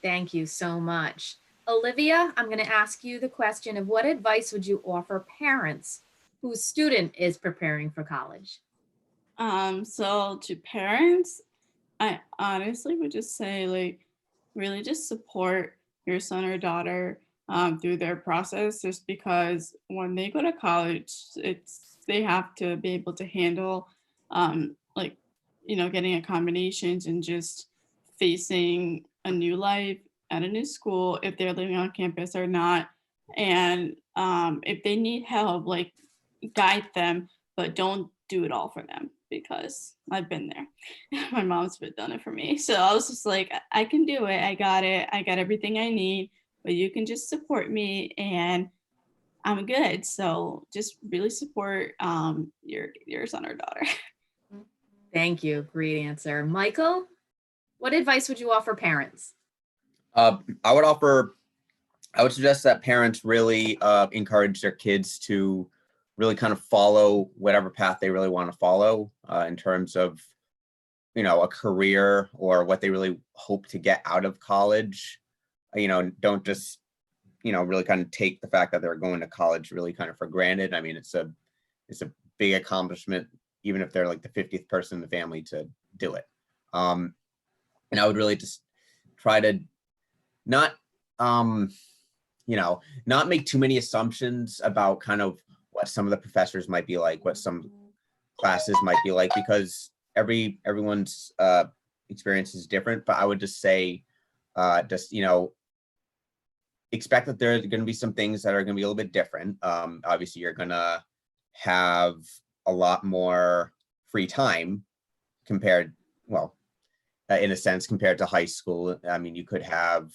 Thank you so much. Olivia, I'm going to ask you the question of what advice would you offer parents whose student is preparing for college? So to parents, I honestly would just say, like, really just support your son or daughter through their process, just because when they go to college, they have to be able to handle like, getting accommodations and just facing a new life at a new school, if they're living on campus or not. And if they need help, like, guide them, but don't do it all for them, because I've been there. My mom's been done it for me. So I was just like, I can do it. I got it. I got everything I need, but you can just support me and I'm good. So just really support your son or daughter. Thank you. Great answer. Michael, what advice would you offer parents? I would suggest that parents really encourage their kids to really kind of follow whatever path they really want to follow in terms of, a career or what they really hope to get out of college. Don't just, really kind of take the fact that they're going to college really kind of for granted. I mean, it's a big accomplishment, even if they're like the 50th person in the family to do it. And I would really just try to not make too many assumptions about kind of what some of the professors might be like, what some classes might be like, because everyone's experience is different. But I would just say, expect that there are going to be some things that are going to be a little bit different. Obviously, you're going to have a lot more free time compared, in a sense, compared to high school. I mean, you could have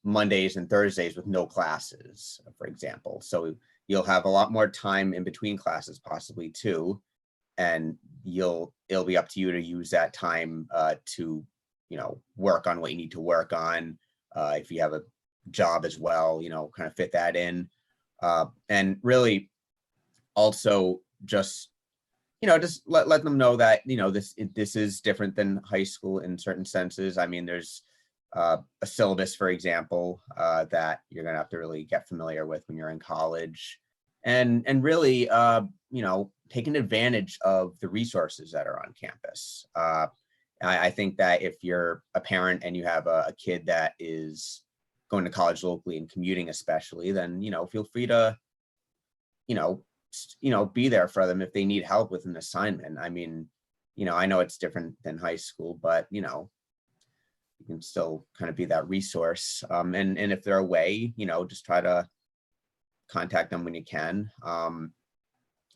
Mondays and Thursdays with no classes, for example. So you'll have a lot more time in between classes possibly too. And it'll be up to you to use that time to, work on what you need to work on. If you have a job as well, kind of fit that in. And really also just let them know that, this is different than high school in certain senses. I mean, there's a syllabus, for example, that you're going to have to really get familiar with when you're in college, and really, taking advantage of the resources that are on campus. I think that if you're a parent and you have a kid that is going to college locally and commuting especially, then, feel free to, be there for them if they need help with an assignment. I mean, I know it's different than high school, but, you can still kind of be that resource. And if they're away, just try to contact them when you can.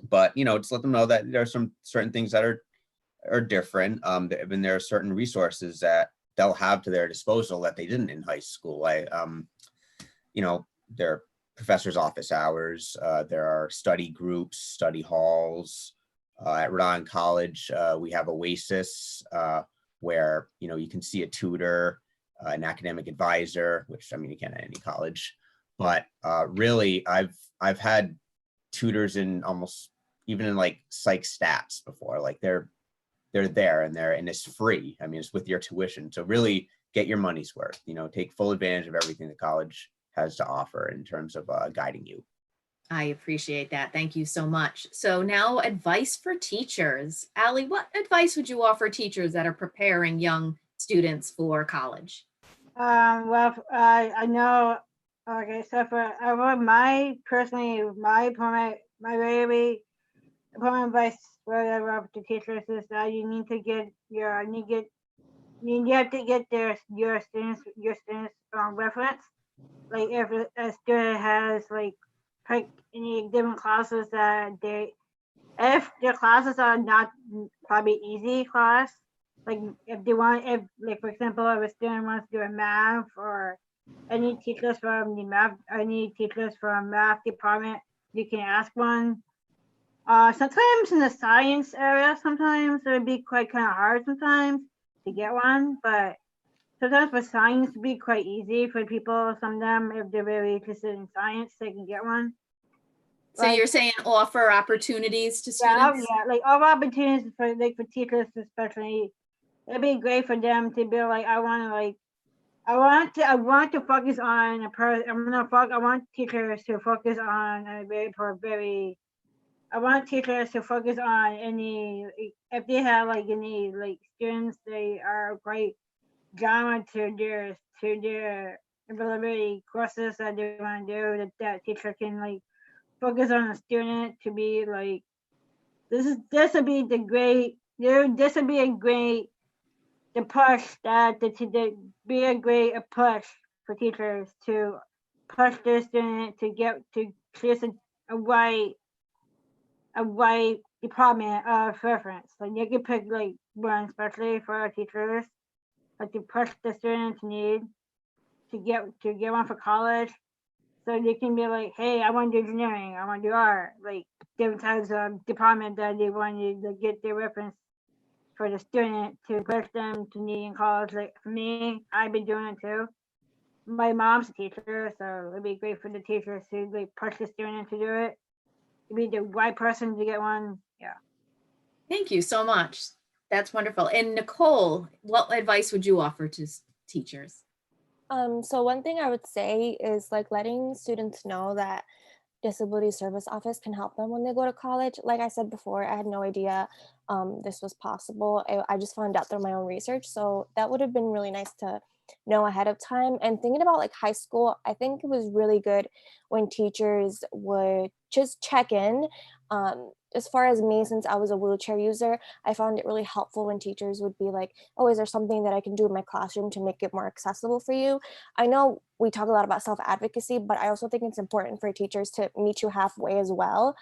But, just let them know that there are some certain things that are different. And there are certain resources that they'll have to their disposal that they didn't in high school. There are professors' office hours. There are study groups, study halls. At Rhode Island College, we have Oasis, where, you can see a tutor, an academic advisor, which, I mean, you can at any college. But really, I've had tutors in almost even in like psych stats before. Like they're there and it's free. I mean, it's with your tuition. So really get your money's worth. You know, take full advantage of everything the college has to offer in terms of guiding you. I appreciate that. Thank you so much. So now advice for teachers. Allie, what advice would you offer teachers that are preparing young students for college? Well, I know, okay, so my personally, my opponent advice for the teachers is that you need to get your, you have to get your students reference. Like if a student has like any different classes that if their classes are not probably easy class, like if like for example, if a student wants to do a math or any teachers from math department, you can ask one. Sometimes in the science area, sometimes it would be quite kind of hard sometimes to get one, but sometimes for science it'd be quite easy for people. Some of them, if they're really interested in science, they can get one. So Like, you're saying offer opportunities to yeah, students? yeah, like all opportunities for for teachers especially. It'd be great for them to be like, I want to focus on a person. I want teachers to focus on I want teachers to focus on any, if they have like any like students, they are quite drama to their ability courses that they want to do, that teacher can like focus on a student to be like, this would be a great the push that the be a great push for teachers to push their student to get to choose a right department of reference. Like you can pick like one especially for our teachers, like to push the students need to get one for college. So they can be like, hey, I want to do engineering, I want to do art, like different types of department that they want you to get their reference for the student to push them to need in college. Like for me, I've been doing it too. My mom's a teacher, so it'd be great for the teachers to like push the student to do it. To be the right person to get one. Yeah. Thank you so much. That's wonderful. And Nicole, what advice would you offer to teachers? So one thing I would say is like letting students know that disability service office can help them when they go to college. Like I said before, I had no idea this was possible. I just found out through my own research. So that would have been really nice to know ahead of time. And thinking about like high school, I think it was really good when teachers would just check in. As far as me, since I was a wheelchair user, I found it really helpful when teachers would be like, oh, is there something that I can do in my classroom to make it more accessible for you? I know we talk a lot about self-advocacy, but I also think it's important for teachers to meet you halfway as well.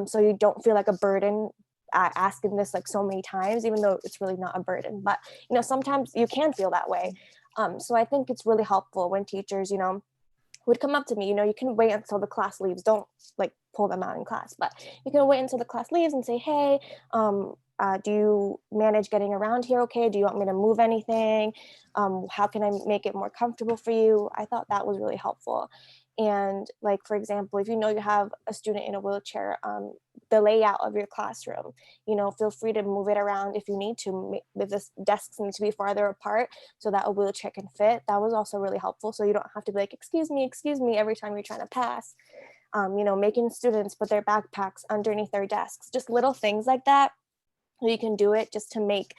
So you don't feel like a burden asking this like so many times, even though it's really not a burden. But, you know, sometimes you can feel that way. So I think it's really helpful when teachers, you know, would come up to me. You know, you can wait until the class leaves. Don't like pull them out in class, but you can wait until the class leaves and say, hey, do you manage getting around here okay? Do you want me to move anything? How can I make it more comfortable for you? I thought that was really helpful. And like, for example, if you know you have a student in a wheelchair, the layout of your classroom, you know, feel free to move it around if you need to. If the desks need to be farther apart so that a wheelchair can fit, that was also really helpful. So you don't have to be like, excuse me, every time you're trying to pass. You know, making students put their backpacks underneath their desks, just little things like that. You can do it just to make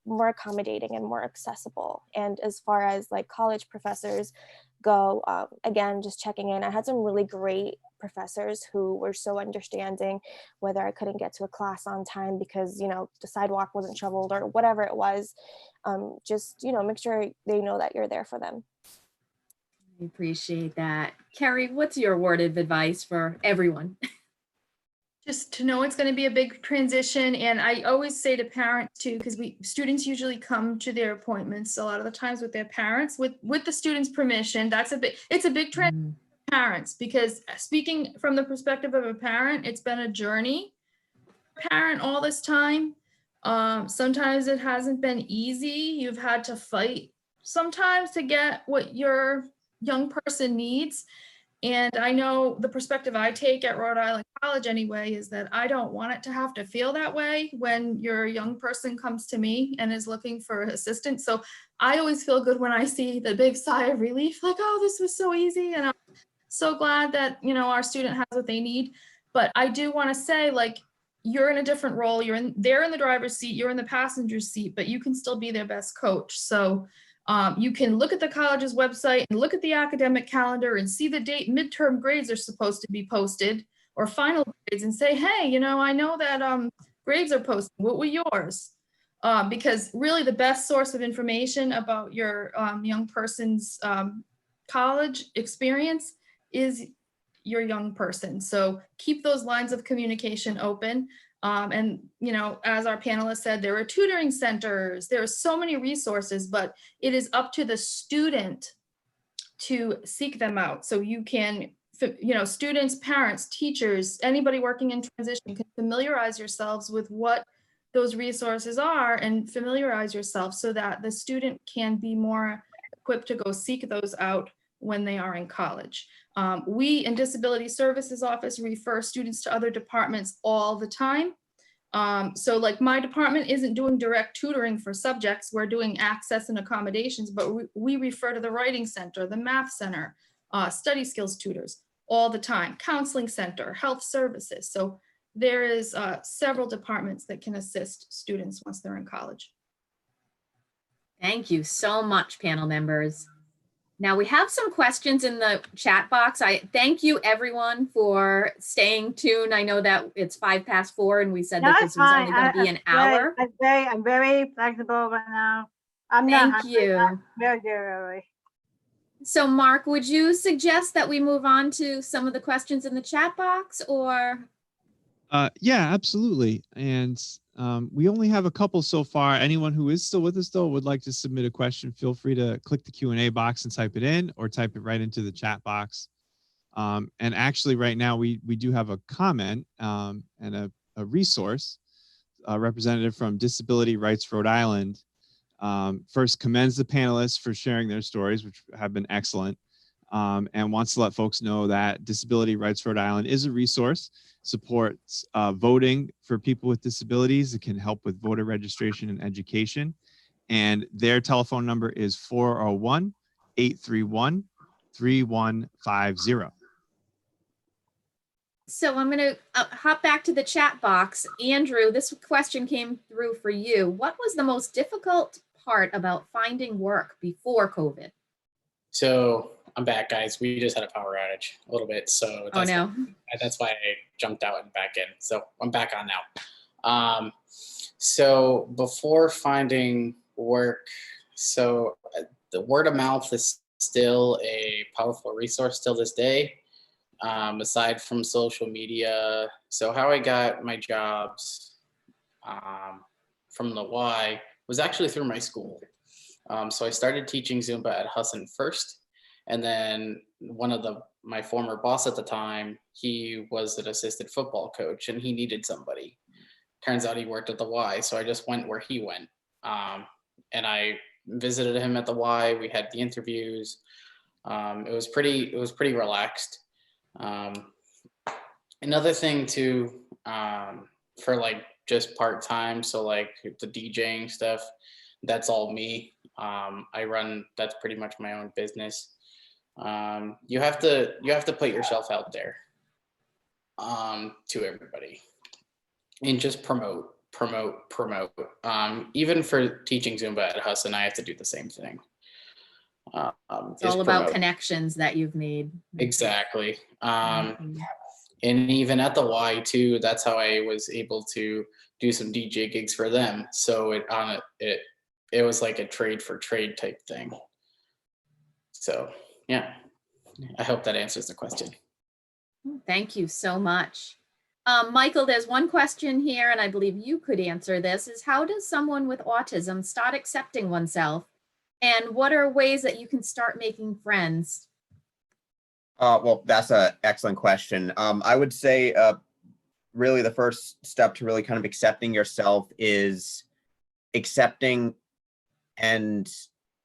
more accommodating and more accessible. And as far as like college professors go, again, just checking in. I had some really great professors who were so understanding, whether I couldn't get to a class on time because, you know, the sidewalk wasn't shoveled or whatever it was. Just, you know, make sure they know that you're there for them. I appreciate that. Carrie, what's your word of advice for everyone? Just to know it's going to be a big transition. And I always say to parents too, because students usually come to their appointments a lot of the times with their parents, with the student's permission. It's a big transition for parents, because speaking from the perspective of a parent, it's been a journey. Parent all this time. Sometimes it hasn't been easy. You've had to fight sometimes to get what your young person needs. And I know the perspective I take at Rhode Island College anyway is that I don't want it to have to feel that way when your young person comes to me and is looking for assistance. So I always feel good when I see the big sigh of relief, like, oh, this was so easy. And I'm so glad that, you know, our student has what they need. But I do want to say, like, you're in a different role. They're in the driver's seat, you're in the passenger seat, but you can still be their best coach. So you can look at the college's website and look at the academic calendar and see the date midterm grades are supposed to be posted, or final grades, and say, hey, you know, I know that grades are posted. What were yours? Because really the best source of information about your young person's college experience is your young person. So keep those lines of communication open. And, you know, as our panelists said, there are tutoring centers, there are so many resources, but it is up to the student to seek them out. So you can, you know, students, parents, teachers, anybody working in transition can familiarize yourselves with what those resources are and familiarize yourself so that the student can be more equipped to go seek those out when they are in college. We in Disability Services Office refer students to other departments all the time. So like my department isn't doing direct tutoring for subjects, we're doing access and accommodations, but we refer to the Writing Center, the Math Center, study skills tutors all the time, Counseling Center, Health Services. So there is several departments that can assist students once they're in college. Thank you so much, panel members. Now we have some questions in the chat box. I thank you everyone for staying tuned. I know that it's 4:05 and we said that this was only going to be an hour. I'm very flexible right now. I'm not Thank you. I'm very early. So Mark, would you suggest that we move on to some of the questions in the chat box, or? Yeah, absolutely. And we only have a couple so far. Anyone who is still with us though would like to submit a question, feel free to click the Q&A box and type it in, or type it right into the chat box. And actually right now we do have a comment and a resource. A representative from Disability Rights Rhode Island first commends the panelists for sharing their stories, which have been excellent, and wants to let folks know that Disability Rights Rhode Island is a resource, supports voting for people with disabilities. It can help with voter registration and education. And their telephone number is 401-831-3150. So I'm going to hop back to the chat box. Andrew, this question came through for you. What was the most difficult part about finding work before COVID? So I'm back, guys. We just had a power outage a little bit. So that's why I jumped out and back in. So I'm back on now. So before finding work, so the word of mouth is still a powerful resource till this day. Aside from social media. So how I got my jobs from the Y was actually through my school. So I started teaching Zumba at Husson first. And then my former boss at the time, he was an assistant football coach and he needed somebody. Turns out he worked at the Y. So I just went where he went. And I visited him at the Y. We had the interviews. It was pretty relaxed. Another thing too, for like just part-time, so like the DJing stuff, that's all me. That's pretty much my own business. You have to put yourself out there to everybody and just promote. Even for teaching Zumba at Husson, I have to do the same thing. It's all about connections that you've made. Exactly. And even at the Y too, that's how I was able to do some DJ gigs for them. So it was like a trade for trade type thing. So yeah, I hope that answers the question. Thank you so much. Michael, there's one question here, and I believe you could answer this, is how does someone with autism start accepting oneself? And what are ways that you can start making friends? Well, that's an excellent question. I would say really the first step to really kind of accepting yourself is accepting and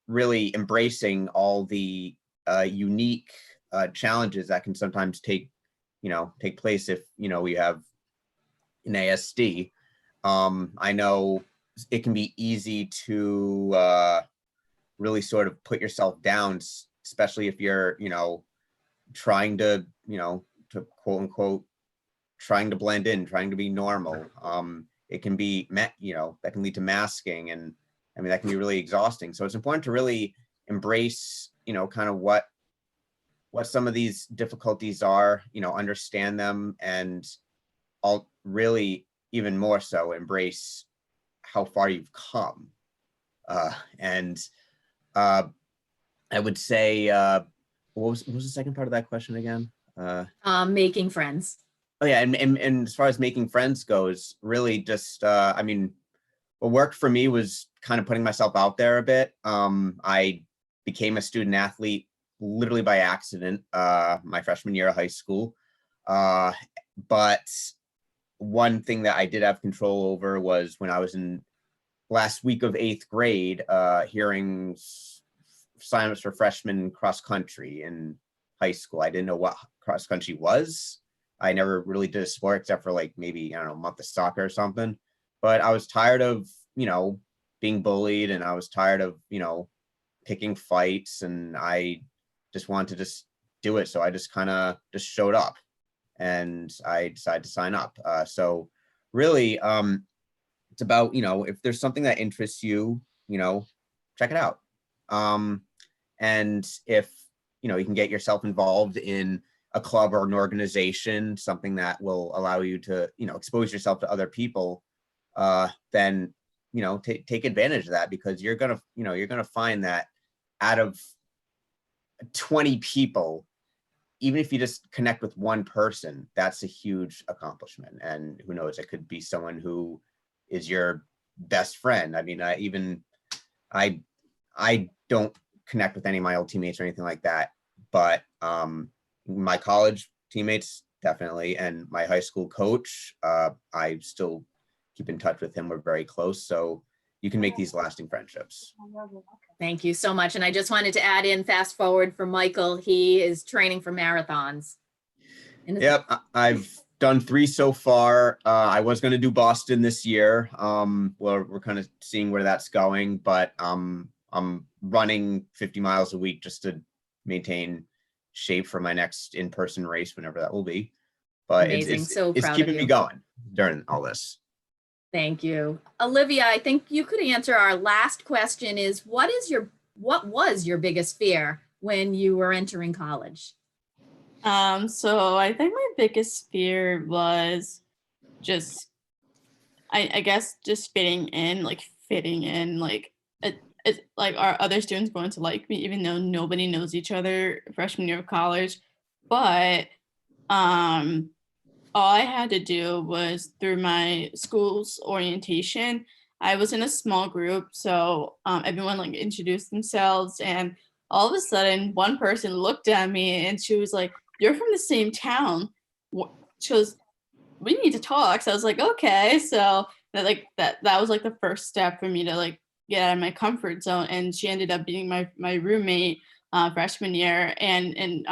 really embracing all the unique challenges that can sometimes take place if we have an ASD. I know it can be easy to really sort of put yourself down, especially if you're trying to to quote unquote trying to blend in, trying to be normal. It can be that can lead to masking, and I mean that can be really exhausting. So it's important to really embrace kind of what some of these difficulties are, understand them, and I'll really even more so embrace how far you've come. And I would say, what was the second part of that question again? Making friends. Oh yeah, and as far as making friends goes, really just I mean, what worked for me was kind of putting myself out there a bit. I became a student athlete literally by accident my freshman year of high school. But one thing that I did have control over was when I was in last week of 8th grade, hearing signups for freshman cross country in high school. I didn't know what cross country was. I never really did a sport except for like maybe, I don't know, a month of soccer or something. But I was tired of, being bullied, and I was tired of, picking fights, and I just wanted to just do it. So I just kind of just showed up, and I decided to sign up. So really, it's about, if there's something that interests you, check it out. And if, you can get yourself involved in a club or an organization, something that will allow you to, expose yourself to other people, then, take advantage of that, because you're going to find that out of 20 people, even if you just connect with one person, that's a huge accomplishment. And who knows, it could be someone who is your best friend. I mean, I don't connect with any of my old teammates or anything like that, but my college teammates definitely, and my high school coach, I still keep in touch with him. We're very close, so you can make these lasting friendships. Thank you so much. And I just wanted to add in, fast forward for Michael. He is training for marathons. Yep, I've done 3 so far. I was going to do Boston this year. We're kind of seeing where that's going, but I'm running 50 miles a week just to maintain shape for my next in-person race, whenever that will be. But amazing. So it's proud keeping of you. me going during all this. Thank you. Olivia, I think you could answer our last question is, what was your biggest fear when you were entering college? So I think my biggest fear was just, I guess, just fitting in, like like are other students going to like me, even though nobody knows each other freshman year of college. But all I had to do was, through my school's orientation, I was in a small group, so everyone like introduced themselves, and all of a sudden one person looked at me and she was like, "You're from the same town." She was, "We need to talk." So I was like, "Okay." So that was like the first step for me to like get out of my comfort zone, and she ended up being my roommate freshman year, and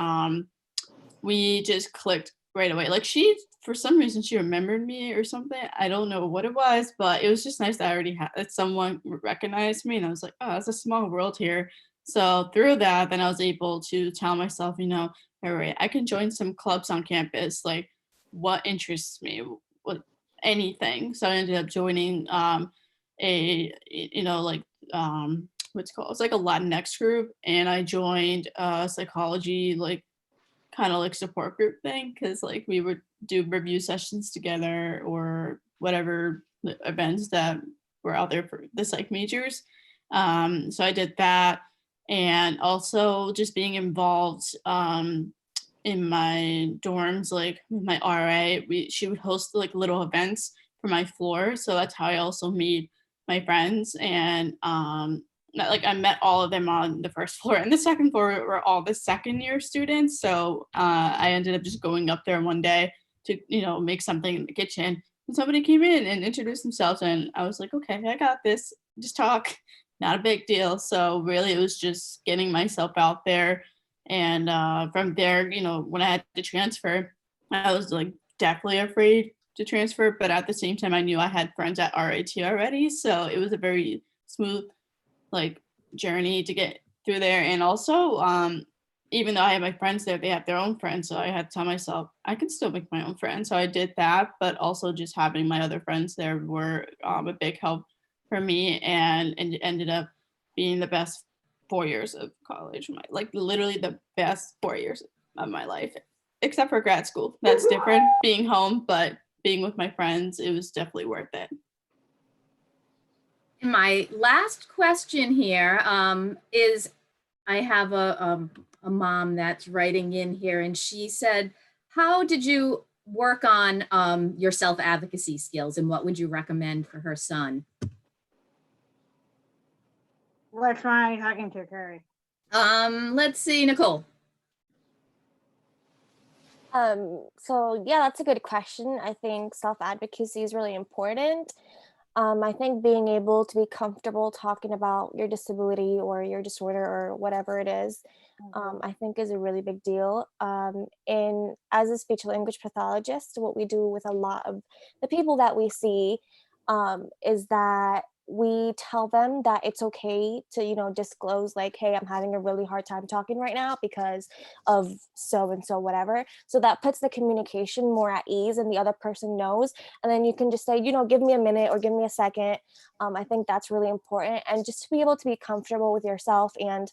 we just clicked right away. Like, for some reason, she remembered me or something. I don't know what it was, but it was just nice that I already had that someone recognized me, and I was like, oh, it's a small world here. So through that, then I was able to tell myself, all right, I can join some clubs on campus. Like, what interests me? Anything. So I ended up joining what's called, it's like a Latinx group, and I joined a psychology kind of support group thing, because we would do review sessions together or whatever events that were out there for the psych majors. So I did that, and also just being involved in my dorms, like my RA, she would host little events for my floor. So that's how I also made my friends, and I met all of them on the first floor, and the second floor were all the second year students. So I ended up just going up there one day to make something in the kitchen, and somebody came in and introduced themselves, and I was like, okay, I got this, just talk, not a big deal. So really it was just getting myself out there And from there, you know, when I had to transfer, I was like definitely afraid to transfer, but at the same time, I knew I had friends at RIT already, so it was a very smooth like journey to get through there. And also, even though I have my friends there, they have their own friends, so I had to tell myself I can still make my own friends. So I did that, but also just having my other friends there were a big help for me, and it ended up being the best 4 years of college. Like literally the best 4 years of my life, except for grad school. That's different, being home, but being with my friends, it was definitely worth it. My last question here is, I have a mom that's writing in here, and she said, how did you work on your self-advocacy skills, and what would you recommend for her son? Which one are you talking to, Carrie? Let's see, Nicole. So yeah, that's a good question. I think self-advocacy is really important. I think being able to be comfortable talking about your disability or your disorder or whatever it is, I think is a really big deal. And as a speech language pathologist, what we do with a lot of the people that we see is that we tell them that it's okay to, you know, disclose like, hey, I'm having a really hard time talking right now because of so and so, whatever. So that puts the communication more at ease and the other person knows. And then you can just say, you know, give me a minute or give me a second. I think that's really important. And just to be able to be comfortable with yourself and,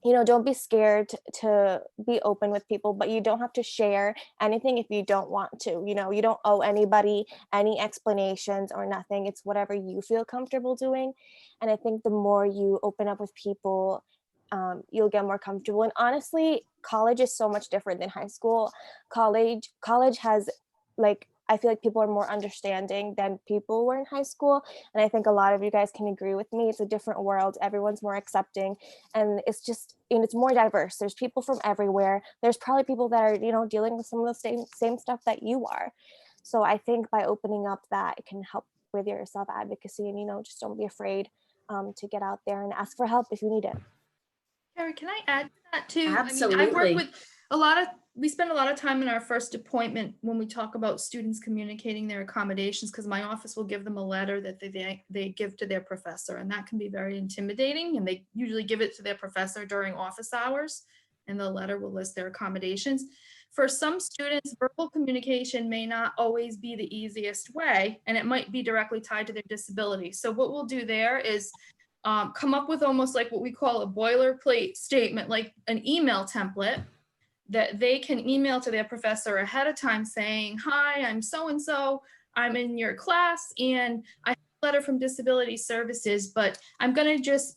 you know, don't be scared to be open with people, but you don't have to share anything if you don't want to. You know, you don't owe anybody any explanations or nothing. It's whatever you feel comfortable doing. And I think the more you open up with people, you'll get more comfortable. And honestly, college is so much different than high school. College has like, I feel like people are more understanding than people were in high school. And I think a lot of you guys can agree with me. It's a different world. Everyone's more accepting, and it's just, and it's more diverse. There's people from everywhere. There's probably people that are, you know, dealing with some of the same stuff that you are. So I think by opening up that, it can help with your self-advocacy, and, you know, just don't be afraid to get out there and ask for help if you need it. Carrie, can I add to that too? I mean, I Absolutely. work with we spend a lot of time in our first appointment when we talk about students communicating their accommodations, because my office will give them a letter that they give to their professor, and that can be very intimidating. And they usually give it to their professor during office hours, and the letter will list their accommodations. For some students, verbal communication may not always be the easiest way, and it might be directly tied to their disability. So what we'll do there is come up with almost like what we call a boilerplate statement, like an email template that they can email to their professor ahead of time saying, hi, I'm so-and-so, I'm in your class, and I have a letter from Disability Services, but I'm gonna just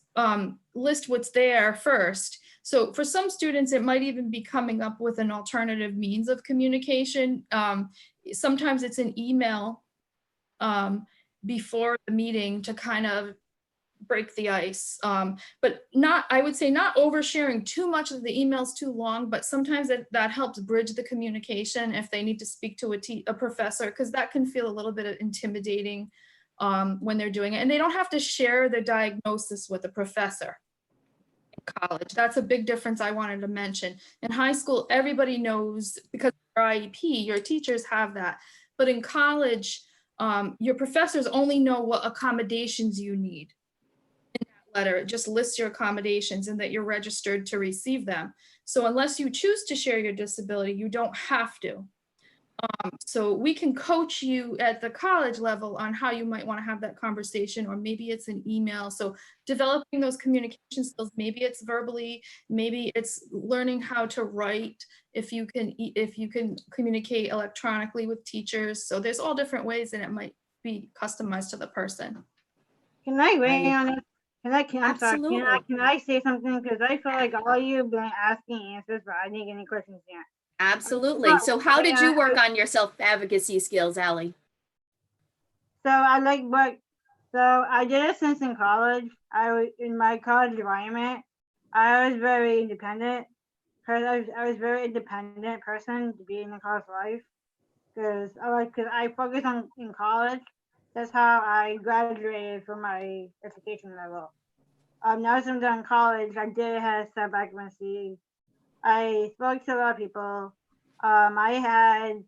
list what's there first. So for some students, it might even be coming up with an alternative means of communication. Sometimes it's an email before the meeting to kind of break the ice, but not, I would say not oversharing too much of the emails too long, but sometimes that helps bridge the communication if they need to speak to a professor, because that can feel a little bit intimidating when they're doing it. And they don't have to share their diagnosis with a professor in college. That's a big difference I wanted to mention. In high school, everybody knows, because of IEP, your teachers have that. But in college, your professors only know what accommodations you need. Letter, it just lists your accommodations and that you're registered to receive them. So unless you choose to share your disability, you don't have to. So we can coach you at the college level on how you might want to have that conversation, or maybe it's an email. So developing those communication skills, maybe it's verbally, maybe it's learning how to write, if you can communicate electronically with teachers. So there's all different ways, and it might be customized to the person. Can I weigh on it? I'm sorry, Absolutely. can I say something? Because I feel like all you've been asking answers, but I didn't get any questions yet. Absolutely. So how did you work on your self-advocacy skills, Allie? So I did it since in college. I was in my college environment. I was very independent. I was a very independent person to be in the college life, because I focused on in college. That's how I graduated from my education level. Now since I'm done college, I did have self-advocacy I spoke to a lot of people. I had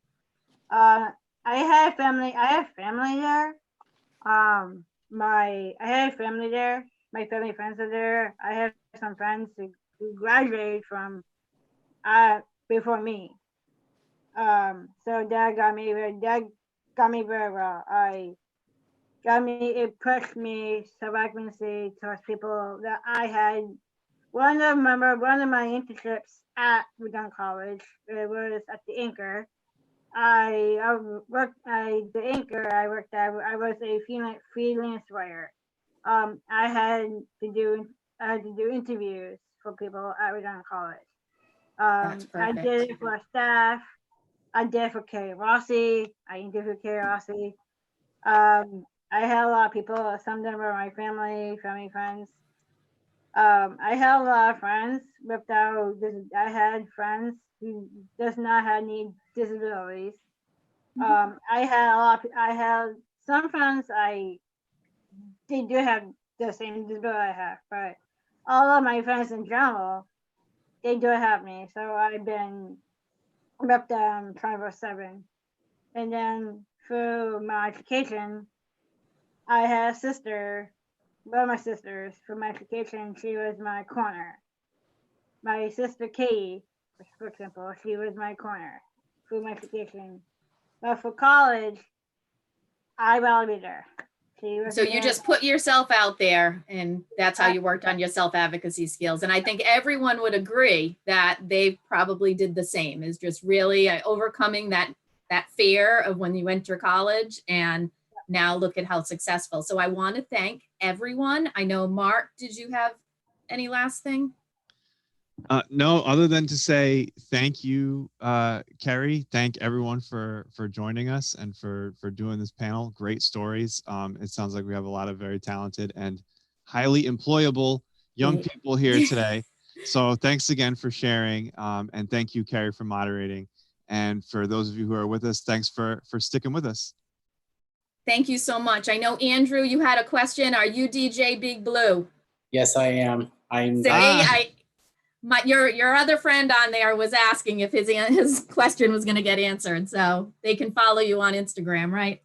family. I have family there. I had family there. My family friends are there. I have some friends who graduated from before me. So that got me very well. It pushed me so I can see towards people that I had. One of my internships at Udon College, it was at the Anchor. I worked at the Anchor. I was a freelance writer. I had to do interviews for people at Udon College. That's I perfect. did it for staff. I did it for Carrie Rossi. I interviewed Carrie Rossi. I had a lot of people. Some of them were my family friends. I had a lot of friends without. I had friends who does not have any disabilities. I had some friends. They do have the same disability I have, but all of my friends in general, they do have me. So I've been with them 24/7. And then through my education, I had a sister. One of my sisters, for my education, she was my corner. My sister Katie, for example, she was my corner through my education. But for college, I validated her. She was So you just put yourself out there, and that's how you worked on your self-advocacy skills. And I think everyone would agree that they probably did the same, is just really overcoming that fear of when you enter college, and now look at how successful. So I want to thank everyone. I know, Mark, did you have any last thing? No, other than to say thank you, Kerry. Thank everyone for joining us and for doing this panel. Great stories. It sounds like we have a lot of very talented and highly employable young Right. people here today. So thanks again for sharing, and thank you, Kerry, for moderating. And for those of you who are with us, thanks for sticking with us. Thank you so much. I know, Andrew, you had a question. Are you DJ Big Blue? Yes, I am. Your other friend on there was asking if his question was going to get answered, so they can follow you on Instagram, right?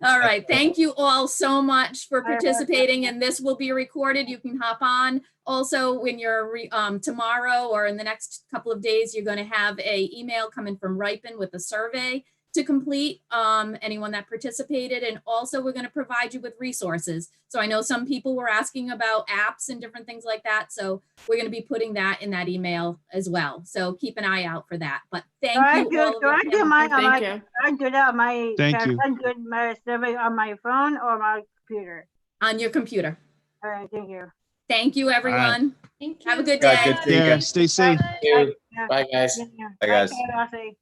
All right. Thank you all so much for participating, and this will be recorded. You can hop on. Also, when you're tomorrow or in the next couple of days, you're going to have an email coming from Ripen with a survey to complete, anyone that participated. And also we're going to provide you with resources. So I know some people were asking about apps and different things like that. So we're going to be putting that in that email as well. So keep an eye out for that. But thank you all. Thank you. I do that on my Thank you. I do my survey on my phone or my computer. On your computer. All right, thank you. Thank you, everyone. Thank you. Have a good Yeah, day. good seeing you. Yeah, stay safe. Bye, guys. Bye, guys. Bye, Rossi.